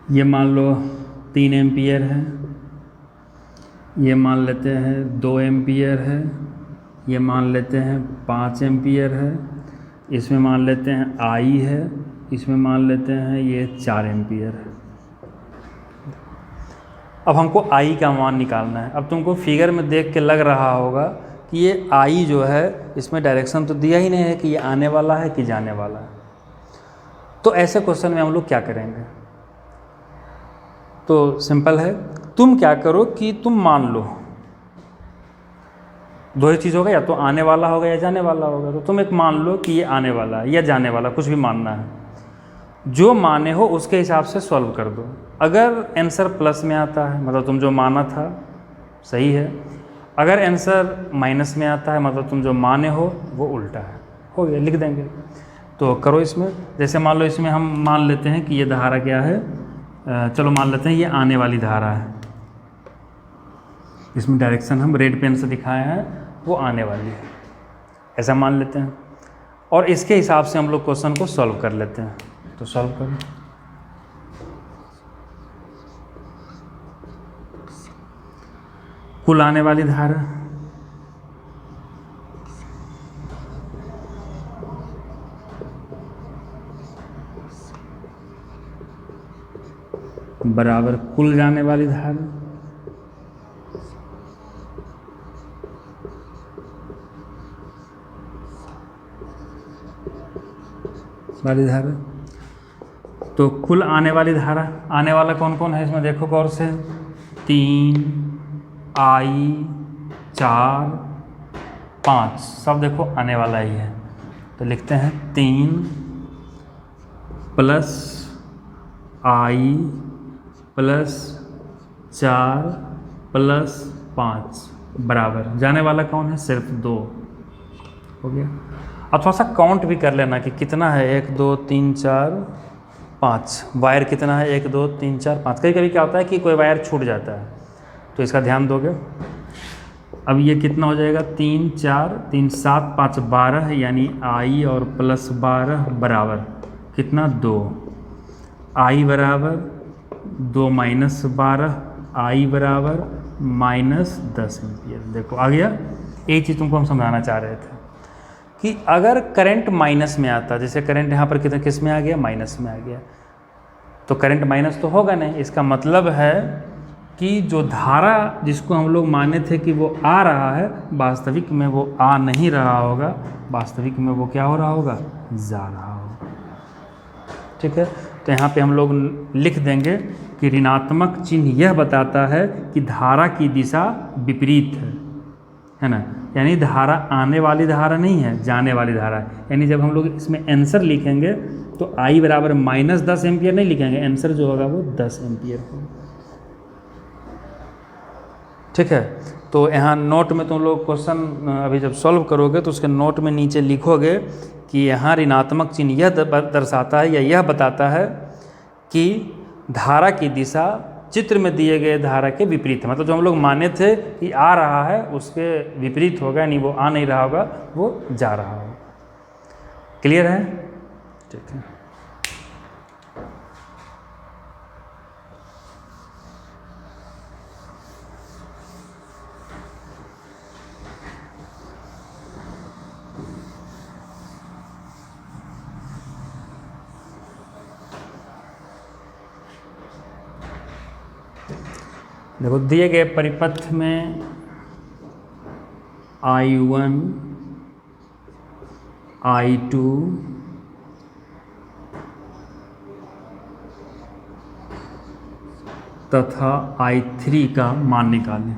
ये मान लो 3 एम्पियर है, ये मान लेते हैं 2 एम्पियर है, ये मान लेते हैं 5 एम्पियर है, इसमें मान लेते हैं आई है, इसमें मान लेते हैं ये 4 एम्पियर है। अब हमको आई का मान निकालना है। अब तुमको फिगर में देख के लग रहा होगा कि ये आई जो है इसमें डायरेक्शन तो दिया ही नहीं है कि ये आने वाला है कि जाने वाला है। तो ऐसे क्वेश्चन में हम लोग क्या करेंगे, तो सिंपल है, तुम क्या करो कि तुम मान लो दो ही चीज़ होगा, या तो आने वाला होगा या जाने वाला होगा। तो तुम एक मान लो कि ये आने वाला है या जाने वाला, कुछ भी मानना है, जो माने हो उसके हिसाब से सॉल्व कर दो। अगर आंसर प्लस में आता है मतलब तुम जो माना था सही है, अगर आंसर माइनस में आता है मतलब तुम जो माने हो वो उल्टा है, हो गया, लिख देंगे। तो करो इसमें, जैसे मान लो इसमें हम मान लेते हैं कि ये धारा क्या है, चलो मान लेते हैं ये आने वाली धारा है, इसमें डायरेक्शन हम रेड पेन से दिखाए हैं वो आने वाली है, ऐसा मान लेते हैं। और इसके हिसाब से हम लोग क्वेश्चन को सॉल्व कर लेते हैं। तो सॉल्व करो। कुल आने वाली धारा बराबर कुल जाने वाली धारा वाली धारा। तो कुल आने वाली धारा, आने वाला कौन कौन है इसमें देखो गौर से, 3 आई 4 5 सब देखो आने वाला ही है। तो लिखते हैं 3 प्लस आई प्लस 4 प्लस 5 बराबर, जाने वाला कौन है, सिर्फ 2 हो गया। अब थोड़ा सा काउंट भी कर लेना कि कितना है, 1 2 3 4 5 वायर कितना है, 1 2 3 4 5। कभी कभी क्या होता है कि कोई वायर छूट जाता है, तो इसका ध्यान दोगे। अब ये कितना हो जाएगा, 3 4 3 7 5 12, यानी आई और प्लस 12 बराबर कितना, 2। आई बराबर 2 माइनस 12, आई बराबर -10 एम्पियर। देखो आ गया। एक चीज़ तुमको हम समझाना चाह रहे थे कि अगर करंट माइनस में आता, जैसे करंट यहाँ पर कितना किस में आ गया, माइनस में आ गया, तो करंट माइनस तो होगा नहीं। इसका मतलब है कि जो धारा जिसको हम लोग माने थे कि वो आ रहा है, वास्तविक में वो आ नहीं रहा होगा, वास्तविक में वो क्या हो रहा होगा, जा रहा होगा। ठीक है, तो यहाँ पे हम लोग लिख देंगे कि ऋणात्मक चिन्ह यह बताता है कि धारा की दिशा विपरीत है ना, यानी धारा आने वाली धारा नहीं है, जाने वाली धारा है। यानी जब हम लोग इसमें आंसर लिखेंगे तो I बराबर -10 एम्पियर नहीं लिखेंगे, आंसर जो होगा वो 10 एम्पियर होगा। ठीक है, तो यहाँ नोट में तुम लोग क्वेश्चन अभी जब सॉल्व करोगे तो उसके नोट में नीचे लिखोगे कि यहाँ ऋणात्मक चिन्ह यह दर्शाता है या यह बताता है कि धारा की दिशा चित्र में दिए गए धारा के विपरीत है। मतलब जो हम लोग माने थे कि आ रहा है उसके विपरीत होगा, यानी वो आ नहीं रहा होगा, वो जा रहा होगा। क्लियर है? ठीक है। देखो दिए गए परिपथ में I1 I2 तथा I3 का मान निकालें।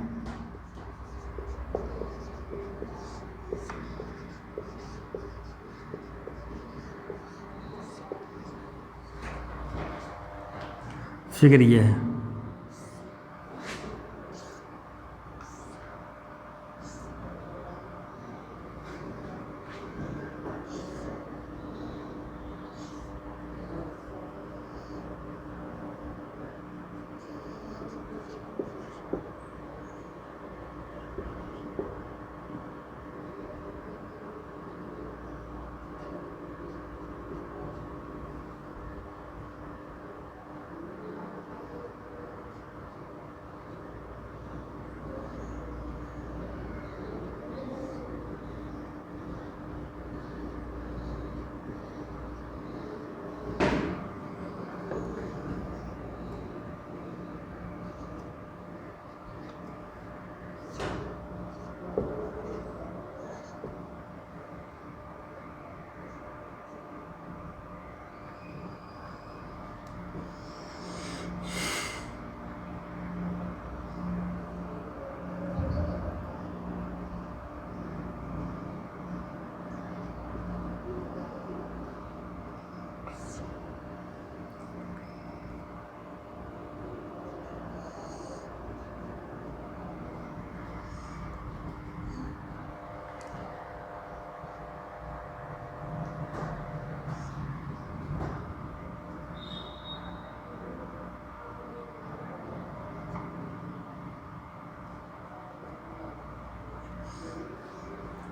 फिगर ये है।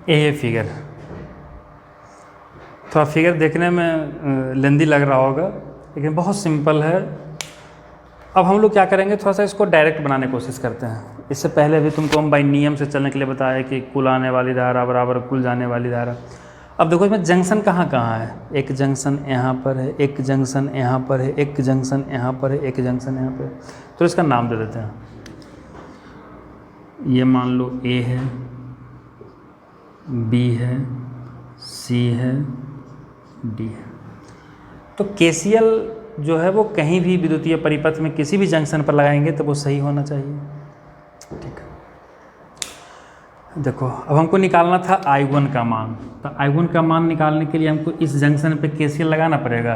ये फिगर थोड़ा फिगर देखने में लेंदी लग रहा होगा, लेकिन बहुत सिंपल है। अब हम लोग क्या करेंगे, थोड़ा सा इसको डायरेक्ट बनाने की कोशिश करते हैं। इससे पहले भी तुमको हम बाई नियम से चलने के लिए बताया कि कुल आने वाली धारा बराबर कुल जाने वाली धारा। अब देखो इसमें जंक्शन कहाँ कहाँ है, एक जंक्शन यहाँ पर है, एक जंक्शन यहाँ पर है, एक जंक्शन यहाँ पर है, एक जंक्शन यहाँ पर है। तो इसका नाम दे देते हैं। ये मान लो ए है, बी है, सी है, डी है। तो केसीएल जो है वो कहीं भी विद्युतीय परिपथ में किसी भी जंक्शन पर लगाएंगे तो वो सही होना चाहिए। ठीक है, देखो अब हमको निकालना था I1 का मान। तो I1 का मान निकालने के लिए हमको इस जंक्शन पे केसीएल लगाना पड़ेगा।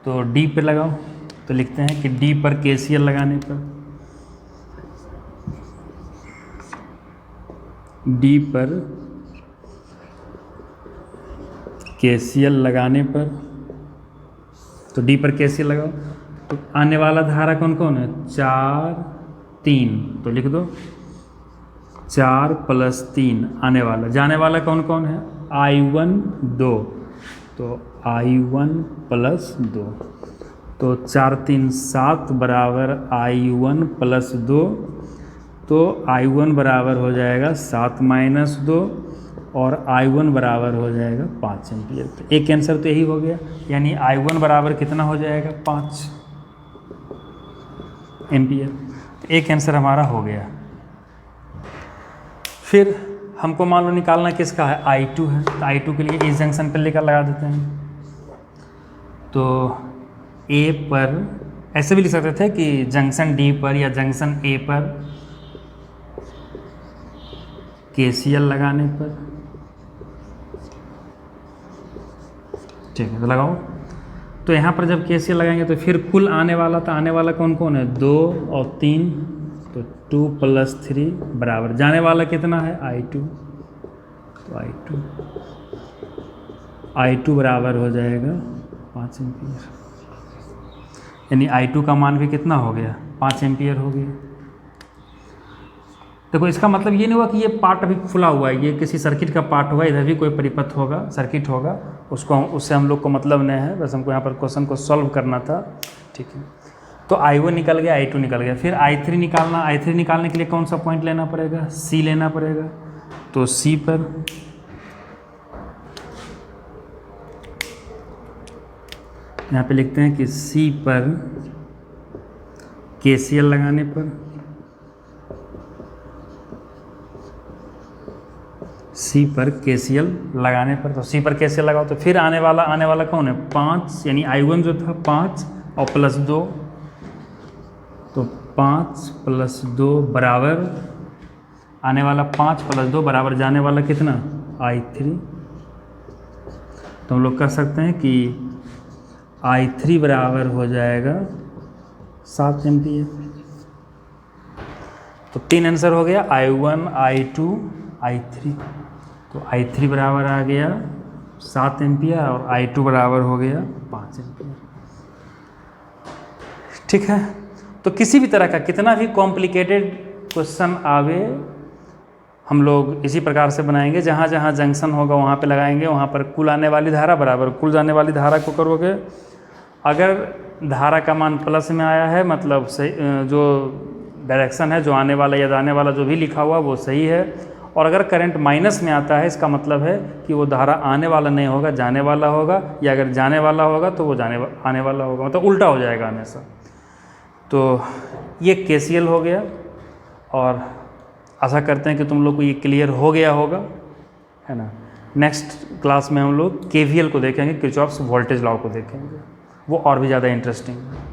तो डी पे लगाओ। तो लिखते हैं कि डी पर केसीएल लगाने पर, डी पर केसीएल लगाने पर, तो डी पर केसीएल लगाओ। तो आने वाला धारा कौन कौन है, 4 3। तो लिख दो 4 + 3 आने वाला। जाने वाला कौन कौन है, I1 2। तो I1 + 2। तो 4 3 7 बराबर I1 + 2। तो I1 बराबर हो जाएगा 7 - 2 और I1 बराबर हो जाएगा 5 एम्पियर। तो एक आंसर तो यही हो गया, यानी I1 बराबर कितना हो जाएगा, 5। एम्पियर। तो एक आंसर हमारा हो गया। फिर हमको मान लो निकालना किसका है, I2 है, तो I2 के लिए इस जंक्शन पर लेकर लगा देते हैं। तो A पर ऐसे भी लिख सकते थे कि जंक्शन D पर या जंक्शन A पर KCL लगाने पर, ठीक है, तो लगाओ। तो यहाँ पर जब KCL लगाएंगे तो फिर कुल आने वाला, तो आने वाला कौन कौन है, 2 और 3, तो 2 + 3 बराबर जाने वाला कितना है, I2। तो I2 बराबर हो जाएगा 5 एम्पियर, यानी I2 का मान भी कितना हो गया, 5 एम्पियर हो गया। देखो इसका मतलब ये नहीं हुआ कि ये पार्ट अभी खुला हुआ है, ये किसी सर्किट का पार्ट हुआ, इधर भी कोई परिपथ होगा, सर्किट होगा, उससे हम लोग को मतलब नहीं है, बस हमको यहाँ पर क्वेश्चन को सॉल्व करना था, ठीक है। तो I1 निकल गया, I2 निकल गया। फिर I3 निकालना, I3 निकालने के लिए कौन सा पॉइंट लेना पड़ेगा, C लेना पड़ेगा। तो C पर यहाँ पे लिखते हैं कि C पर KCL लगाने पर, C पर KCL लगाने पर, तो C पर KCL लगाओ तो फिर आने वाला कौन है, 5, यानी I1 जो था 5 और +2, तो 5 + 2 बराबर आने वाला 5 + 2 बराबर जाने वाला कितना, I3। तो हम लोग कर सकते हैं कि I3 बराबर हो जाएगा 7 एम्पियर। तो 3 आंसर हो गया, I1, I2, I3। तो I3 बराबर आ गया 7 एम्पियर और I2 बराबर हो गया 5 एम्पियर, ठीक है। तो किसी भी तरह का कितना भी कॉम्प्लिकेटेड क्वेश्चन आवे, हम लोग इसी प्रकार से बनाएंगे, जहाँ जहाँ जंक्शन होगा वहाँ पे लगाएंगे, वहाँ पर कुल आने वाली धारा बराबर कुल जाने वाली धारा को करोगे। अगर धारा का मान प्लस में आया है, मतलब सही, जो डायरेक्शन है, जो आने वाला या जाने वाला जो भी लिखा हुआ वो सही है। और अगर करंट माइनस में आता है, इसका मतलब है कि वो धारा आने वाला नहीं होगा, जाने वाला होगा, या अगर जाने वाला होगा तो वो आने वाला होगा, मतलब उल्टा हो जाएगा हमेशा। तो ये KCL हो गया, और आशा करते हैं कि तुम लोग को ये क्लियर हो गया होगा, है ना। नेक्स्ट क्लास में हम लोग KVL को देखेंगे, किरचॉफ्स वोल्टेज लॉ को देखेंगे, वो और भी ज़्यादा इंटरेस्टिंग है।